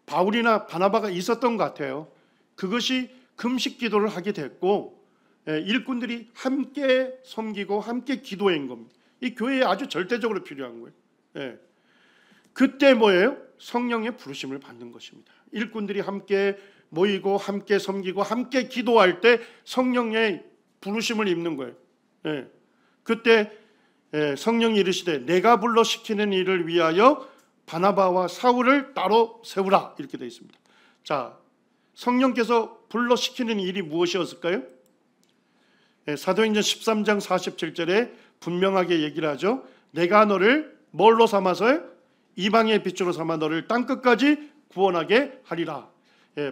바울이나 바나바가 있었던 것 같아요. 그것이 금식 기도를 하게 됐고 일꾼들이 함께 섬기고 함께 기도한 겁니다. 이 교회에 아주 절대적으로 필요한 거예요. 예. 그때 뭐예요? 성령의 부르심을 받는 것입니다. 일꾼들이 함께 모이고 함께 섬기고 함께 기도할 때 성령의 부르심을 입는 거예요. 예. 그때 성령이 이르시되 내가 불러 시키는 일을 위하여 바나바와 사울을 따로 세우라 이렇게 되어 있습니다. 자, 성령께서 불러 시키는 일이 무엇이었을까요? 사도행전 13장 47절에 분명하게 얘기를 하죠. 내가 너를 뭘로 삼아서 이방의 빛으로 삼아 너를 땅끝까지 구원하게 하리라.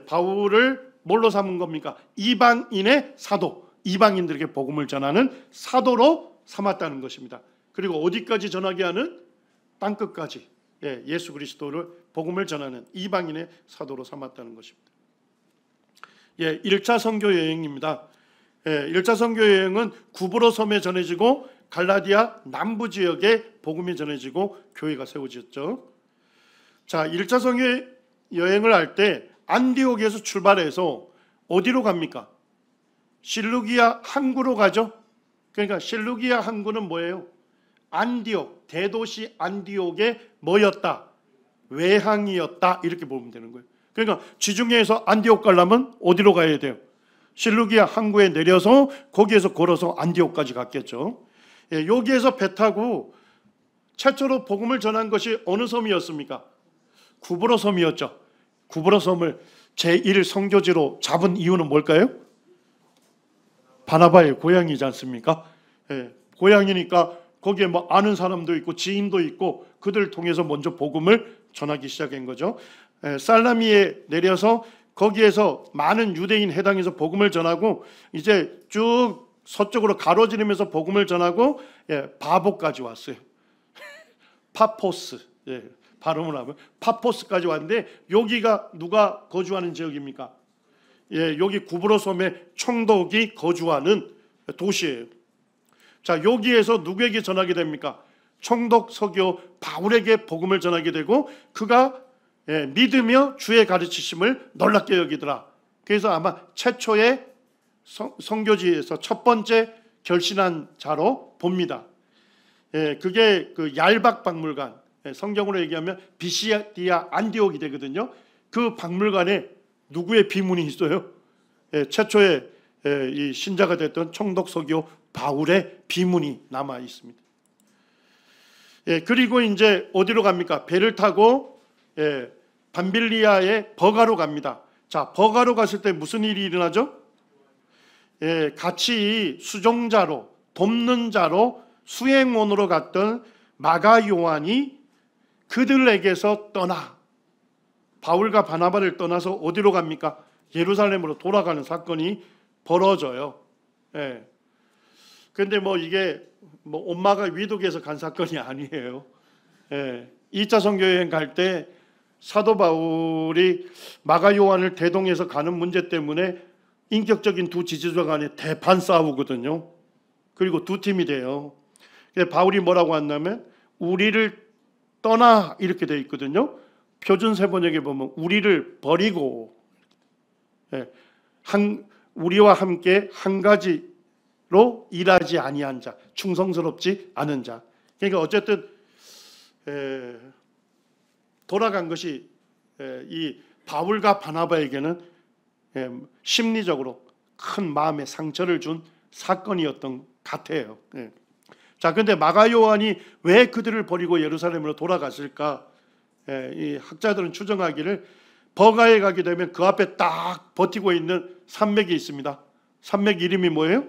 바울을 뭘로 삼은 겁니까? 이방인의 사도, 이방인들에게 복음을 전하는 사도로 삼았다는 것입니다. 그리고 어디까지 전하게 하는? 땅끝까지 예수 그리스도를 복음을 전하는 이방인의 사도로 삼았다는 것입니다. 1차 선교 여행입니다. 1차 선교 여행은 구브로 섬에 전해지고 갈라디아 남부 지역에 복음이 전해지고 교회가 세워졌죠. 자, 1차 선교 여행을 할 때 안디옥에서 출발해서 어디로 갑니까? 실루기아 항구로 가죠. 그러니까 실루기아 항구는 뭐예요? 안디옥, 대도시 안디옥에 뭐였다? 외항이었다 이렇게 보면 되는 거예요. 그러니까 지중해에서 안디옥 가려면 어디로 가야 돼요? 실루기아 항구에 내려서 거기에서 걸어서 안디옥까지 갔겠죠. 여기에서 배 타고 최초로 복음을 전한 것이 어느 섬이었습니까? 구브로 섬이었죠. 구브로 섬을 제1 선교지로 잡은 이유는 뭘까요? 바나바의 고향이지 않습니까? 예, 고향이니까 거기에 뭐 아는 사람도 있고 지인도 있고 그들 통해서 먼저 복음을 전하기 시작한 거죠. 살라미에 내려서 거기에서 많은 유대인 해당에서 복음을 전하고 이제 쭉 서쪽으로 가로지르면서 복음을 전하고 바보까지 왔어요. 파포스, 발음을 하면 파포스까지 왔는데 여기가 누가 거주하는 지역입니까? 여기 구브로 섬에 총독이 거주하는 도시예요. 자, 여기에서 누구에게 전하게 됩니까? 총독 서교 바울에게 복음을 전하게 되고 그가 믿으며 주의 가르치심을 놀랍게 여기더라. 그래서 아마 최초의 선교지에서 첫 번째 결신한 자로 봅니다. 그게 그 얄박 박물관, 성경으로 얘기하면 비시디아 안디옥이 되거든요. 그 박물관에 누구의 비문이 있어요? 최초의 이 신자가 됐던 총독 서교 바울의 비문이 남아 있습니다. 그리고 이제 어디로 갑니까? 배를 타고 밤빌리아의 버가로 갑니다. 자, 버가로 갔을 때 무슨 일이 일어나죠? 같이 수종자로 돕는 자로 수행원으로 갔던 마가 요한이 그들에게서 떠나 바울과 바나바를 떠나서 어디로 갑니까? 예루살렘으로 돌아가는 사건이 벌어져요. 그런데 뭐 이게 뭐 엄마가 위독해서 간 사건이 아니에요. 2차 선교여행 갈 때 사도 바울이 마가 요한을 대동해서 가는 문제 때문에 인격적인 두 지지자 간에 대판 싸우거든요. 그리고 두 팀이 돼요. 바울이 뭐라고 한다면 우리를 떠나 이렇게 돼 있거든요. 표준 세번역에 보면 우리를 버리고 우리와 함께 한 가지로 일하지 아니한 자, 충성스럽지 않은 자. 그러니까 어쨌든 돌아간 것이 이 바울과 바나바에게는 심리적으로 큰 마음의 상처를 준 사건이었던 같아요. 자, 근데 마가 요한이 왜 그들을 버리고 예루살렘으로 돌아갔을까? 이 학자들은 추정하기를 버가에 가게 되면 그 앞에 딱 버티고 있는 산맥이 있습니다. 산맥 이름이 뭐예요?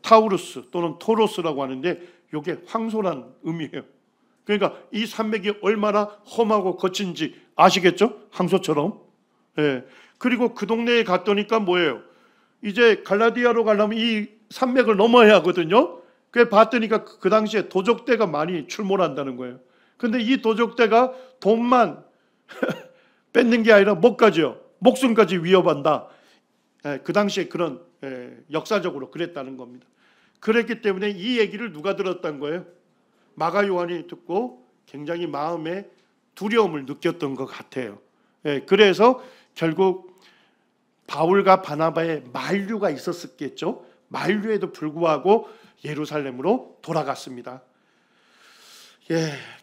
타우루스 또는 토로스라고 하는데 이게 황소란 의미예요. 그러니까 이 산맥이 얼마나 험하고 거친지 아시겠죠? 황소처럼. 그리고 그 동네에 갔더니까 뭐예요? 이제 갈라디아로 가려면 이 산맥을 넘어야 하거든요. 그래 봤더니까 그 당시에 도적대가 많이 출몰한다는 거예요. 근데 이 도적대가 돈만 뺏는 게 아니라 뭐까지요? 목숨까지 위협한다. 그 당시에 그런 역사적으로 그랬다는 겁니다. 그랬기 때문에 이 얘기를 누가 들었던 거예요? 마가 요한이 듣고 굉장히 마음에 두려움을 느꼈던 것 같아요. 그래서 결국 바울과 바나바의 만류가 있었겠죠. 만류에도 불구하고 예루살렘으로 돌아갔습니다.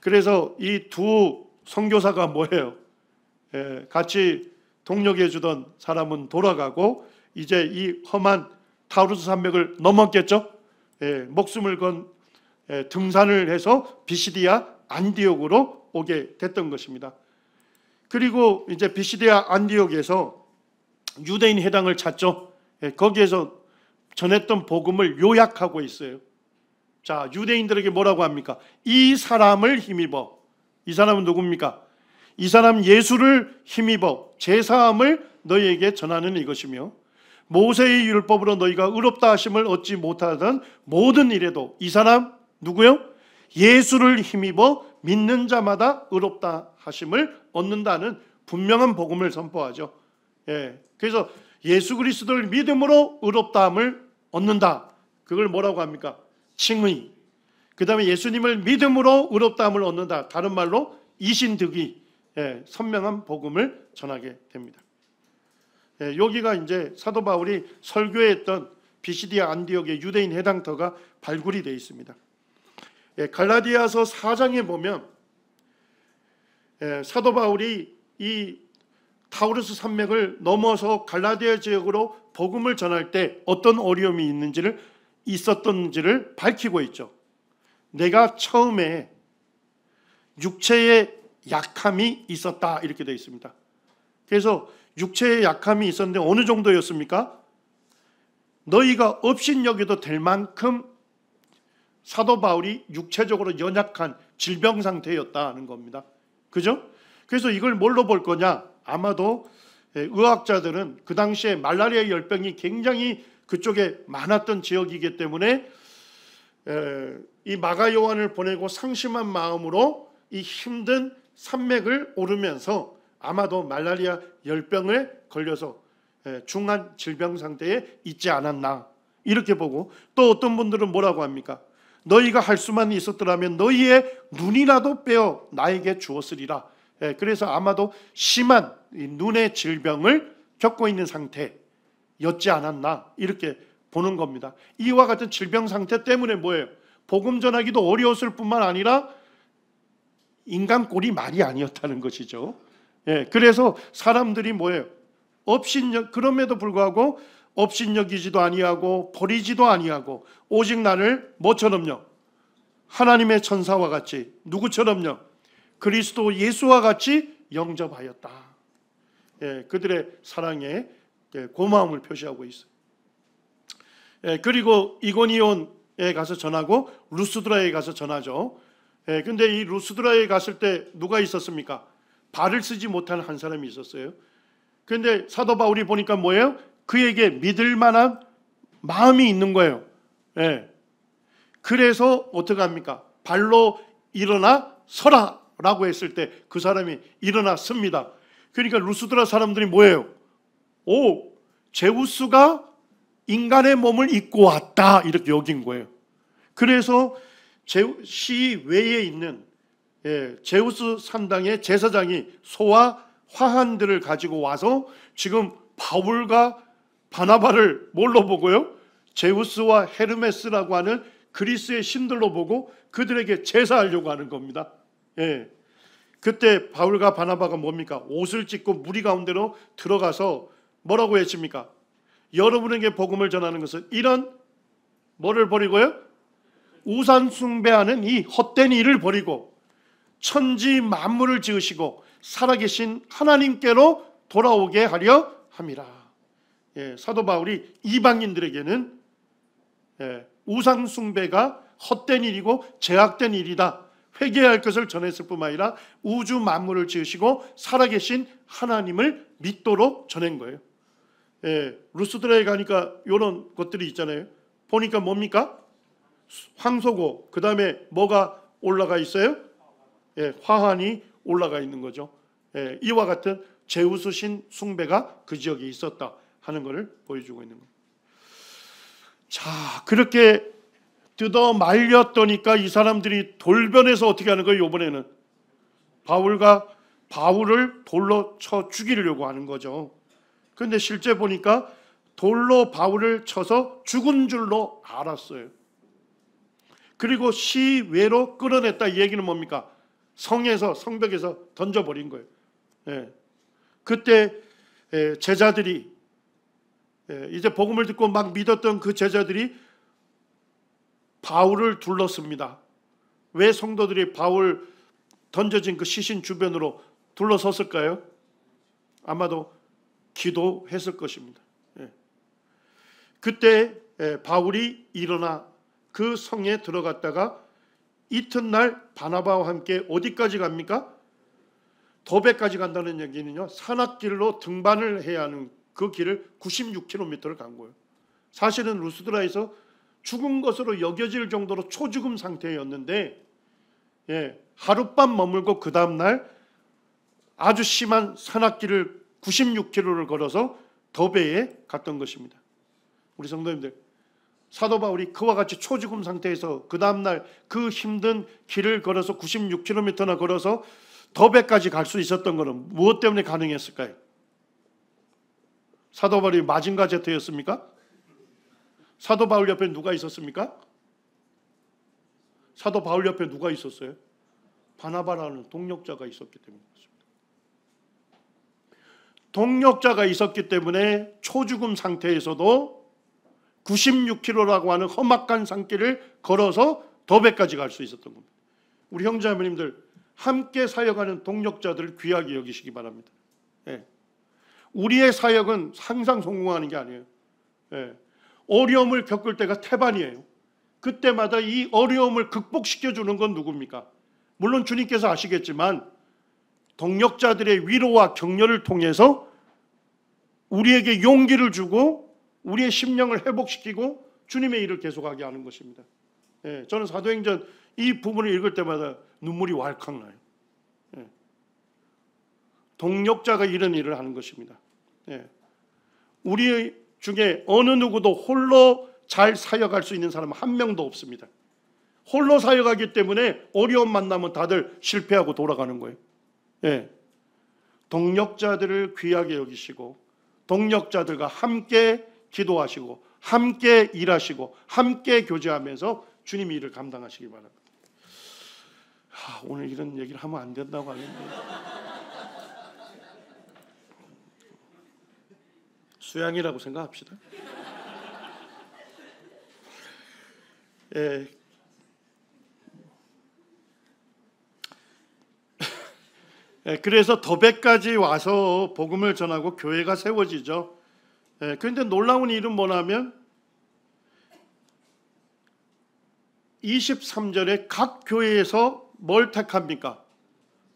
그래서 이 두 선교사가 뭐예요? 같이 동력해 주던 사람은 돌아가고 이제 이 험한 타우루스 산맥을 넘었겠죠. 목숨을 건 등산을 해서 비시디아 안디옥으로 오게 됐던 것입니다. 그리고 이제 비시디아 안디옥에서 유대인 회당을 찾죠. 거기에서 전했던 복음을 요약하고 있어요. 자, 유대인들에게 뭐라고 합니까? 이 사람을 힘입어. 이 사람은 누굽니까? 이 사람 예수를 힘입어 제사함을 너희에게 전하는 이것이며 모세의 율법으로 너희가 의롭다 하심을 얻지 못하던 모든 일에도 이 사람 누구요? 예수를 힘입어 믿는 자마다 의롭다 하심을 얻는다는 분명한 복음을 선포하죠. 그래서 예수 그리스도를 믿음으로 의롭다함을 얻는다. 그걸 뭐라고 합니까? 칭의. 그 다음에 예수님을 믿음으로 의롭다함을 얻는다. 다른 말로 이신득이 선명한 복음을 전하게 됩니다. 여기가 이제 사도 바울이 설교했던 비시디아 안디옥의 유대인 해당터가 발굴이 되어 있습니다. 갈라디아서 4장에 보면 사도 바울이 이 타우루스 산맥을 넘어서 갈라디아 지역으로 복음을 전할 때 어떤 어려움이 있었던지를 밝히고 있죠. 내가 처음에 육체의 약함이 있었다 이렇게 되어 있습니다. 그래서 육체의 약함이 있었는데 어느 정도였습니까? 너희가 업신여겨도 될 만큼 사도 바울이 육체적으로 연약한 질병 상태였다는 겁니다. 그죠? 그래서 이걸 뭘로 볼 거냐? 아마도 의학자들은 그 당시에 말라리아 열병이 굉장히 그쪽에 많았던 지역이기 때문에 이 마가 요한을 보내고 상심한 마음으로 이 힘든 산맥을 오르면서 아마도 말라리아 열병에 걸려서 중한 질병 상태에 있지 않았나 이렇게 보고, 또 어떤 분들은 뭐라고 합니까? 너희가 할 수만 있었더라면 너희의 눈이라도 빼어 나에게 주었으리라. 그래서 아마도 심한 눈의 질병을 겪고 있는 상태였지 않았나 이렇게 보는 겁니다. 이와 같은 질병 상태 때문에 뭐예요? 복음 전하기도 어려웠을 뿐만 아니라 인간 꼴이 말이 아니었다는 것이죠. 그래서 사람들이 뭐예요? 그럼에도 불구하고 업신여기지도 아니하고 버리지도 아니하고 오직 나를 뭐처럼요? 하나님의 천사와 같이, 누구처럼요? 그리스도 예수와 같이 영접하였다. 그들의 사랑에 고마움을 표시하고 있어요. 그리고 이고니온에 가서 전하고 루스드라에 가서 전하죠. 근데 이 루스드라에 갔을 때 누가 있었습니까? 발을 쓰지 못한 한 사람이 있었어요. 근데 사도 바울이 보니까 뭐예요? 그에게 믿을 만한 마음이 있는 거예요. 그래서 어떻게 합니까? 발로 일어나 서라 라고 했을 때 그 사람이 일어나 섭니다. 그러니까 루스드라 사람들이 뭐예요? 오, 제우스가 인간의 몸을 입고 왔다 이렇게 여긴 거예요. 그래서 시외에 있는 제우스 산당의 제사장이 소와 화환들을 가지고 와서 지금 바울과 바나바를 뭘로 보고요? 제우스와 헤르메스라고 하는 그리스의 신들로 보고 그들에게 제사하려고 하는 겁니다. 그때 바울과 바나바가 뭡니까? 옷을 찢고 무리 가운데로 들어가서 뭐라고 했습니까? 여러분에게 복음을 전하는 것은 이런 뭐를 버리고요? 우상 숭배하는 이 헛된 일을 버리고 천지 만물을 지으시고 살아계신 하나님께로 돌아오게 하려 함이라. 사도 바울이 이방인들에게는 우상 숭배가 헛된 일이고 죄악된 일이다, 회개할 것을 전했을 뿐만 아니라 우주 만물을 지으시고 살아계신 하나님을 믿도록 전한 거예요. 루스드라에 가니까 이런 것들이 있잖아요. 보니까 뭡니까? 황소고 그 다음에 뭐가 올라가 있어요? 화환이 올라가 있는 거죠. 이와 같은 제우스 신 숭배가 그 지역에 있었다 하는 것을 보여주고 있는 거예요. 자, 그렇게 뜯어 말렸더니까 이 사람들이 돌변해서 어떻게 하는 거예요? 이번에는 바울을 돌로 쳐 죽이려고 하는 거죠. 그런데 실제 보니까 돌로 바울을 쳐서 죽은 줄로 알았어요. 그리고 시외로 끌어냈다. 이 얘기는 뭡니까? 성벽에서 던져버린 거예요. 그때 제자들이 이제 복음을 듣고 막 믿었던 그 제자들이 바울을 둘렀습니다. 왜 성도들이 바울 던져진 그 시신 주변으로 둘러섰을까요? 아마도 기도했을 것입니다. 그때 바울이 일어나 그 성에 들어갔다가 이튿날 바나바와 함께 어디까지 갑니까? 더베까지 간다는 얘기는요, 산악길로 등반을 해야 하는 그 길을 96km를 간 거예요. 사실은 루스드라에서 죽은 것으로 여겨질 정도로 초죽음 상태였는데 하룻밤 머물고 그 다음날 아주 심한 산악길을 96km를 걸어서 더베에 갔던 것입니다. 우리 성도님들, 사도 바울이 그와 같이 초죽음 상태에서 그 다음날 그 힘든 길을 걸어서 96km나 걸어서 더베까지 갈 수 있었던 것은 무엇 때문에 가능했을까요? 사도 바울이 마징가 제트였습니까? 사도 바울 옆에 누가 있었습니까? 사도 바울 옆에 누가 있었어요? 바나바라는 동력자가 있었기 때문에 그렇습니다. 동력자가 있었기 때문에 초죽음 상태에서도 96km라고 하는 험악한 산길을 걸어서 더베까지 갈 수 있었던 겁니다. 우리 형제자매님들, 함께 사역하는 동력자들을 귀하게 여기시기 바랍니다. 예. 우리의 사역은 항상 성공하는 게 아니에요. 예. 어려움을 겪을 때가 태반이에요. 그때마다 이 어려움을 극복시켜주는 건 누굽니까? 물론 주님께서 아시겠지만 동력자들의 위로와 격려를 통해서 우리에게 용기를 주고 우리의 심령을 회복시키고 주님의 일을 계속하게 하는 것입니다. 예, 저는 사도행전 이 부분을 읽을 때마다 눈물이 왈칵 나요. 예. 동력자가 이런 일을 하는 것입니다. 예. 우리 중에 어느 누구도 홀로 잘 사역할 수 있는 사람은 한 명도 없습니다. 홀로 사역하기 때문에 어려움 만나면 다들 실패하고 돌아가는 거예요. 예. 동력자들을 귀하게 여기시고 동력자들과 함께 기도하시고 함께 일하시고 함께 교제하면서 주님이 일을 감당하시기 바랍니다. 오늘 이런 얘기를 하면 안 된다고 하는데 수양이라고 생각합시다. 예. 그래서 더베까지 와서 복음을 전하고 교회가 세워지죠. 그런데 놀라운 일은 뭐냐면 23절에 각 교회에서 뭘 택합니까?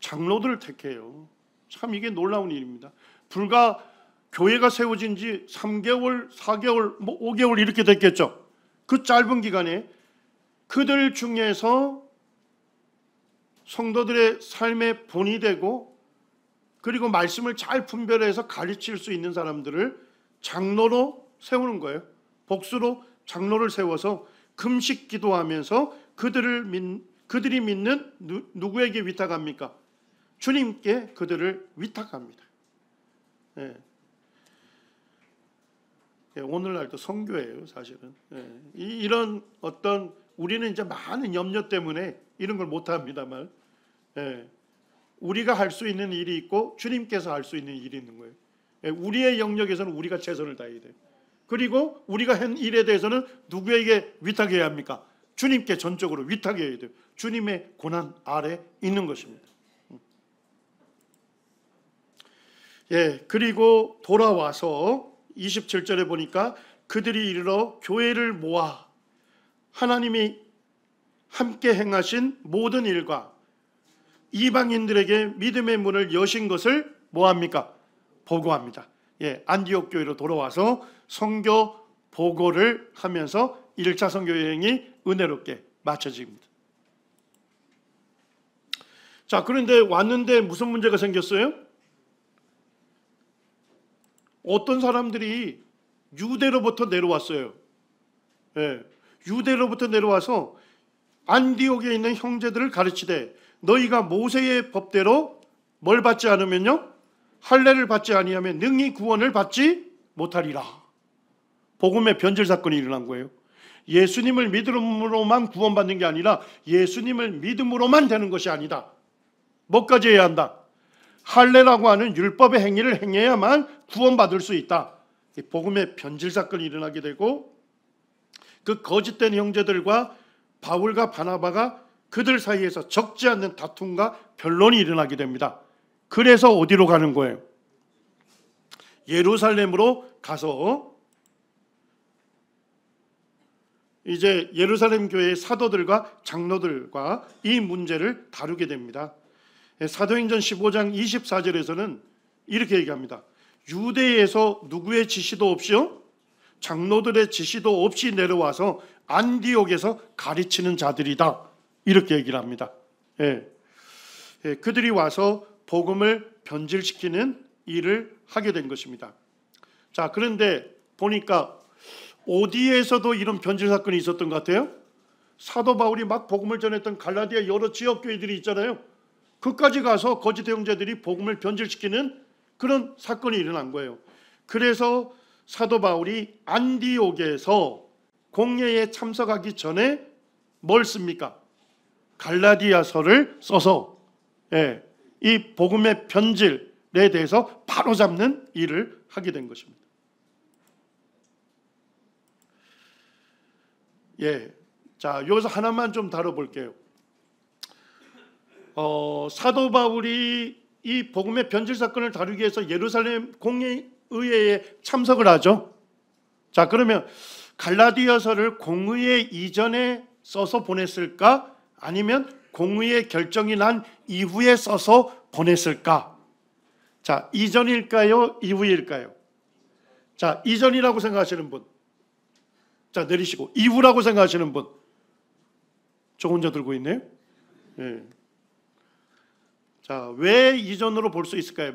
장로들을 택해요. 참 이게 놀라운 일입니다. 불과 교회가 세워진 지 3개월, 4개월, 5개월 이렇게 됐겠죠. 그 짧은 기간에 그들 중에서 성도들의 삶의 본이 되고 그리고 말씀을 잘 분별해서 가르칠 수 있는 사람들을 장로로 세우는 거예요. 복수로 장로를 세워서 금식 기도하면서 그들이 믿는 누구에게 위탁합니까? 주님께 그들을 위탁합니다. 예. 예, 오늘날도 선교예요, 사실은. 예. 이런 어떤 우리는 이제 많은 염려 때문에 이런 걸 못합니다만, 예. 우리가 할 수 있는 일이 있고 주님께서 할 수 있는 일이 있는 거예요. 예. 우리의 영역에서는 우리가 최선을 다해야 돼요. 그리고 우리가 한 일에 대해서는 누구에게 위탁해야 합니까? 주님께 전적으로 위탁해야 돼요. 주님의 고난 아래 있는 것입니다. 예, 그리고 돌아와서 27절에 보니까 그들이 이르러 교회를 모아 하나님이 함께 행하신 모든 일과 이방인들에게 믿음의 문을 여신 것을 뭐합니까? 보고합니다. 예, 안디옥 교회로 돌아와서 선교 보고를 하면서 1차 선교 여행이 은혜롭게 마쳐집니다. 자, 그런데 왔는데 무슨 문제가 생겼어요? 어떤 사람들이 유대로부터 내려왔어요. 예, 유대로부터 내려와서 안디옥에 있는 형제들을 가르치되 너희가 모세의 법대로 뭘 받지 않으면요? 할례를 받지 아니하면 능히 구원을 받지 못하리라. 복음의 변질 사건이 일어난 거예요. 예수님을 믿음으로만 구원받는 게 아니라 예수님을 믿음으로만 되는 것이 아니다. 뭐까지 해야 한다? 할례라고 하는 율법의 행위를 행해야만 구원받을 수 있다. 복음의 변질 사건이 일어나게 되고 그 거짓된 형제들과 바울과 바나바가 그들 사이에서 적지 않는 다툼과 변론이 일어나게 됩니다. 그래서 어디로 가는 거예요? 예루살렘으로 가서 이제 예루살렘 교회의 사도들과 장로들과 이 문제를 다루게 됩니다. 사도행전 15장 24절에서는 이렇게 얘기합니다. 유대에서 누구의 지시도 없이요? 장로들의 지시도 없이 내려와서 안디옥에서 가르치는 자들이다. 이렇게 얘기를 합니다. 예. 예, 그들이 와서 복음을 변질시키는 일을 하게 된 것입니다. 자, 그런데 보니까 어디에서도 이런 변질 사건이 있었던 것 같아요. 사도 바울이 막 복음을 전했던 갈라디아 여러 지역 교회들이 있잖아요. 그까지 가서 거짓 형제들이 복음을 변질시키는 그런 사건이 일어난 거예요. 그래서 사도 바울이 안디옥에서 공예에 참석하기 전에 뭘 씁니까? 갈라디아서를 써서 이 복음의 변질에 대해서 바로잡는 일을 하게 된 것입니다. 예, 자 여기서 하나만 좀 다뤄볼게요. 사도 바울이 이 복음의 변질 사건을 다루기 위해서 예루살렘 공의회에 참석을 하죠. 자, 그러면 갈라디아서를 공의회 이전에 써서 보냈을까? 아니면 공의회 결정이 난 이후에 써서 보냈을까? 자, 이전일까요? 이후일까요? 자, 이전이라고 생각하시는 분. 자, 내리시고. 이후라고 생각하시는 분. 저 혼자 들고 있네요. 예. 자, 왜 이전으로 볼 수 있을까요?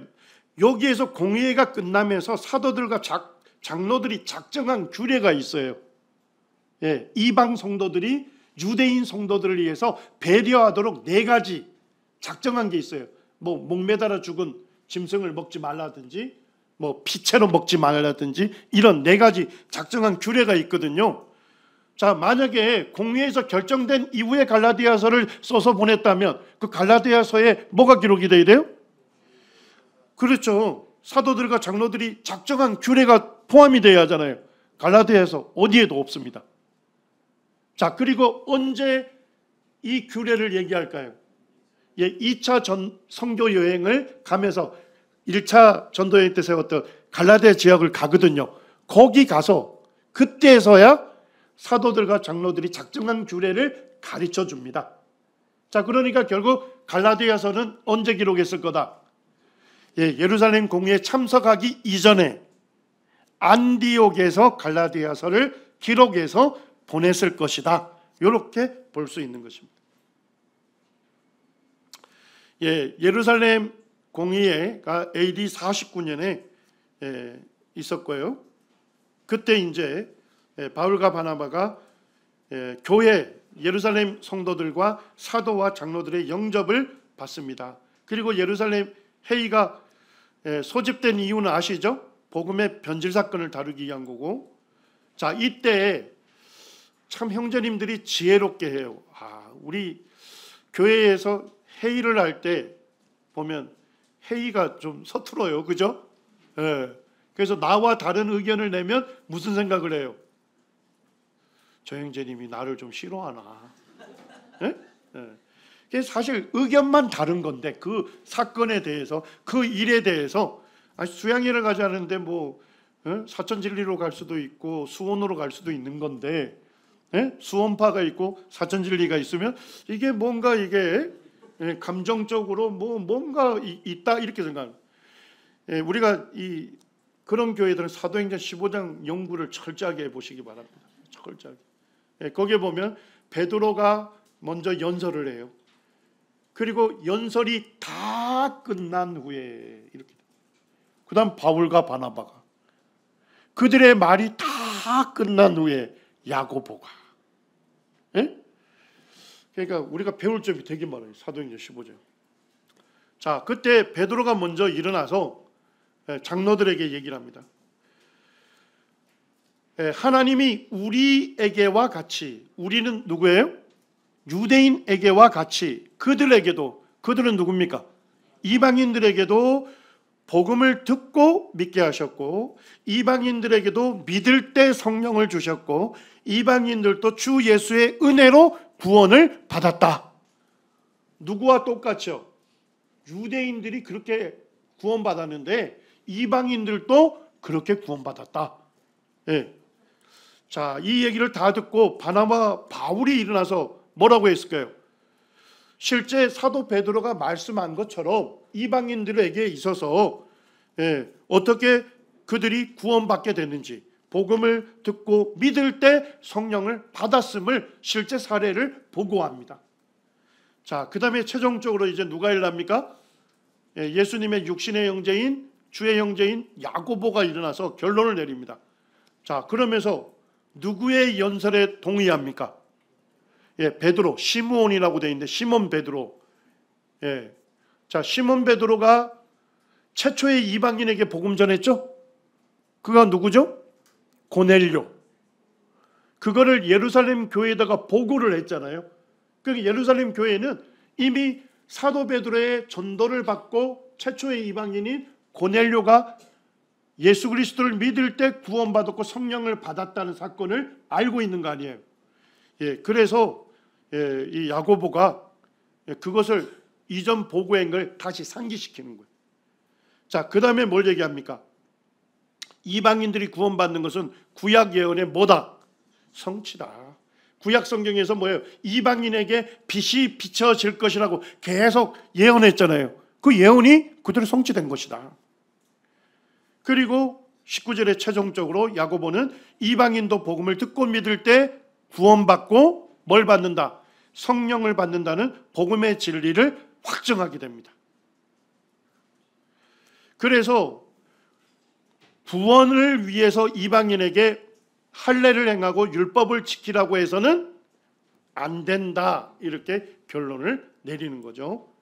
여기에서 공의회가 끝나면서 사도들과 장로들이 작정한 규례가 있어요. 예, 이방 성도들이 유대인 성도들을 위해서 배려하도록 4가지 작정한 게 있어요. 뭐 목매달아 죽은 짐승을 먹지 말라든지, 뭐 피채로 먹지 말라든지, 이런 4가지 작정한 규례가 있거든요. 자, 만약에 공회에서 결정된 이후에 갈라디아서를 써서 보냈다면 그 갈라디아서에 뭐가 기록이 돼야 돼요? 그렇죠. 사도들과 장로들이 작정한 규례가 포함이 돼야 하잖아요. 갈라디아서 어디에도 없습니다. 자, 그리고 언제 이 규례를 얘기할까요? 예, 2차 선교 여행을 가면서 1차 전도 여행 때 세웠던 갈라디아 지역을 가거든요. 거기 가서 그때서야 사도들과 장로들이 작정한 규례를 가르쳐 줍니다. 자, 그러니까 결국 갈라디아서는 언제 기록했을 거다? 예, 예루살렘 공회에 참석하기 이전에 안디옥에서 갈라디아서를 기록해서 보냈을 것이다. 이렇게 볼 수 있는 것입니다. 예, 예루살렘 공의회가 AD 49년에 있었고요. 그때 이제 바울과 바나바가 교회 예루살렘 성도들과 사도와 장로들의 영접을 받습니다. 그리고 예루살렘 회의가 소집된 이유는 아시죠? 복음의 변질 사건을 다루기 위한 거고. 자, 이때 참 형제님들이 지혜롭게 해요. 우리 교회에서 회의를 할 때 보면 회의가 좀 서툴어요. 그죠? 그래서 나와 다른 의견을 내면 무슨 생각을 해요? 저 형제님이 나를 좀 싫어하나? 사실 의견만 다른 건데 그 사건에 대해서, 그 일에 대해서 수양회를 가자는데 뭐 사천진리로 갈 수도 있고 수원으로 갈 수도 있는 건데, 수원파가 있고 사천진리가 있으면 이게 뭔가 이게 감정적으로 뭔가 있다 이렇게 생각합니다. 우리가 그런 교회들은 사도행전 15장 연구를 철저하게 해보시기 바랍니다. 철저하게. 거기에 보면 베드로가 먼저 연설을 해요. 그리고 연설이 다 끝난 후에 이렇게, 그 다음 바울과 바나바가, 그들의 말이 다 끝난 후에 야고보가. 그러니까 우리가 배울 점이 되게 많아요. 사도행전 15장. 자, 그때 베드로가 먼저 일어나서 장로들에게 얘기를 합니다. 하나님이 우리에게와 같이, 우리는 누구예요? 유대인에게와 같이 그들에게도, 그들은 누굽니까? 이방인들에게도 복음을 듣고 믿게 하셨고, 이방인들에게도 믿을 때 성령을 주셨고, 이방인들도 주 예수의 은혜로 구원을 받았다. 누구와 똑같죠? 유대인들이 그렇게 구원받았는데 이방인들도 그렇게 구원받았다. 자, 이 얘기를 다 듣고 바나바 바울이 일어나서 뭐라고 했을까요? 실제 사도 베드로가 말씀한 것처럼 이방인들에게 있어서 어떻게 그들이 구원받게 됐는지, 복음을 듣고 믿을 때 성령을 받았음을 실제 사례를 보고합니다. 자, 그 다음에 최종적으로 이제 누가 일어납니까? 예수님의 육신의 형제인, 주의 형제인 야고보가 일어나서 결론을 내립니다. 자, 그러면서 누구의 연설에 동의합니까? 베드로, 시므온이라고 되어 있는데 시몬 베드로. 자, 시몬 베드로가 최초의 이방인에게 복음 전했죠? 그가 누구죠? 고넬료. 그거를 예루살렘 교회에다가 보고를 했잖아요. 그러니까 예루살렘 교회는 이미 사도 베드로의 전도를 받고 최초의 이방인인 고넬료가 예수 그리스도를 믿을 때 구원받았고 성령을 받았다는 사건을 알고 있는 거 아니에요. 그래서 이 야고보가 그것을 이전 보고행을 다시 상기시키는 거예요. 자, 그 다음에 뭘 얘기합니까? 이방인들이 구원받는 것은 구약 예언의 뭐다? 성취다. 구약 성경에서 뭐예요? 이방인에게 빛이 비춰질 것이라고 계속 예언했잖아요. 그 예언이 그대로 성취된 것이다. 그리고 19절에 최종적으로 야고보는 이방인도 복음을 듣고 믿을 때 구원받고 뭘 받는다? 성령을 받는다는 복음의 진리를 확증하게 됩니다. 그래서 구원을 위해서 이방인에게 할례를 행하고 율법을 지키라고 해서는 안 된다, 이렇게 결론을 내리는 거죠.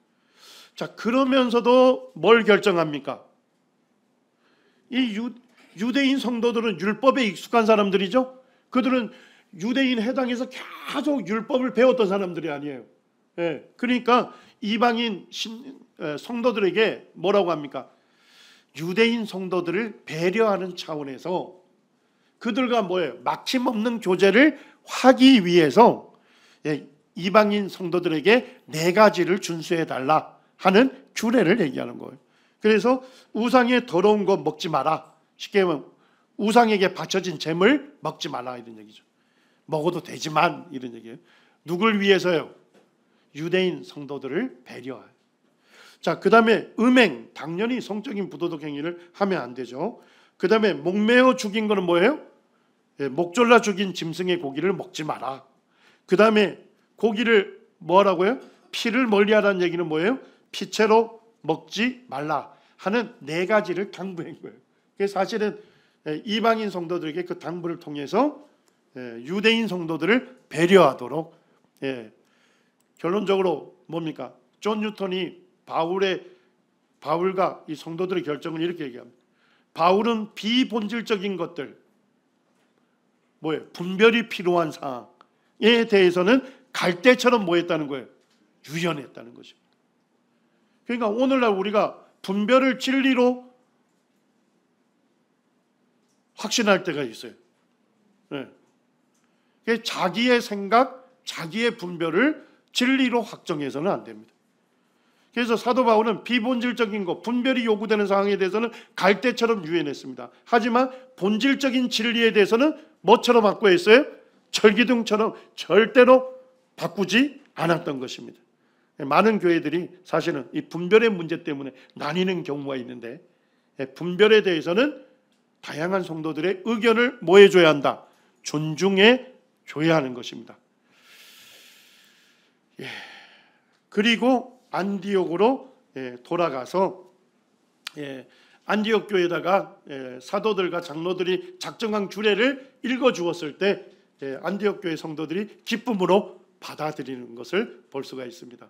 자, 그러면서도 뭘 결정합니까? 이 유대인 성도들은 율법에 익숙한 사람들이죠. 그들은 유대인 해당에서 계속 율법을 배웠던 사람들이 아니에요. 예, 그러니까 이방인 성도들에게 뭐라고 합니까? 유대인 성도들을 배려하는 차원에서 그들과 뭐예요? 막힘없는 교제를 하기 위해서 이방인 성도들에게 4가지를 준수해 달라 하는 규례를 얘기하는 거예요. 그래서 우상의 더러운 것 먹지 마라. 쉽게 말하면 우상에게 바쳐진 재물 먹지 마라, 이런 얘기죠. 먹어도 되지만, 이런 얘기예요. 누굴 위해서요? 유대인 성도들을 배려해요. 자, 그 다음에 음행, 당연히 성적인 부도덕 행위를 하면 안 되죠. 그 다음에 목매어 죽인 거는 뭐예요? 목 졸라 죽인 짐승의 고기를 먹지 마라. 그 다음에 고기를 뭐라고요? 피를 멀리하라는 얘기는 뭐예요? 피채로 먹지 말라 하는 4가지를 당부한 거예요. 그래서 사실은 이방인 성도들에게 그 당부를 통해서 유대인 성도들을 배려하도록, 결론적으로 뭡니까? 존 뉴턴이 바울과 이 성도들의 결정을 이렇게 얘기합니다. 바울은 비본질적인 것들, 뭐예요? 분별이 필요한 사항에 대해서는 갈대처럼 뭐 했다는 거예요? 유연했다는 것입니다. 그러니까 오늘날 우리가 분별을 진리로 확신할 때가 있어요. 자기의 생각, 자기의 분별을 진리로 확정해서는 안 됩니다. 그래서 사도 바울은 비본질적인 것, 분별이 요구되는 상황에 대해서는 갈대처럼 유연했습니다. 하지만 본질적인 진리에 대해서는 뭐처럼 바꿔했어요? 철기둥처럼 절대로 바꾸지 않았던 것입니다. 많은 교회들이 사실은 이 분별의 문제 때문에 나뉘는 경우가 있는데, 분별에 대해서는 다양한 성도들의 의견을 뭐 해줘야 한다? 존중해 줘야 하는 것입니다. 그리고 안디옥으로 돌아가서 안디옥 교회에다가 사도들과 장로들이 작정한 규례를 읽어주었을 때 안디옥 교회 성도들이 기쁨으로 받아들이는 것을 볼 수가 있습니다.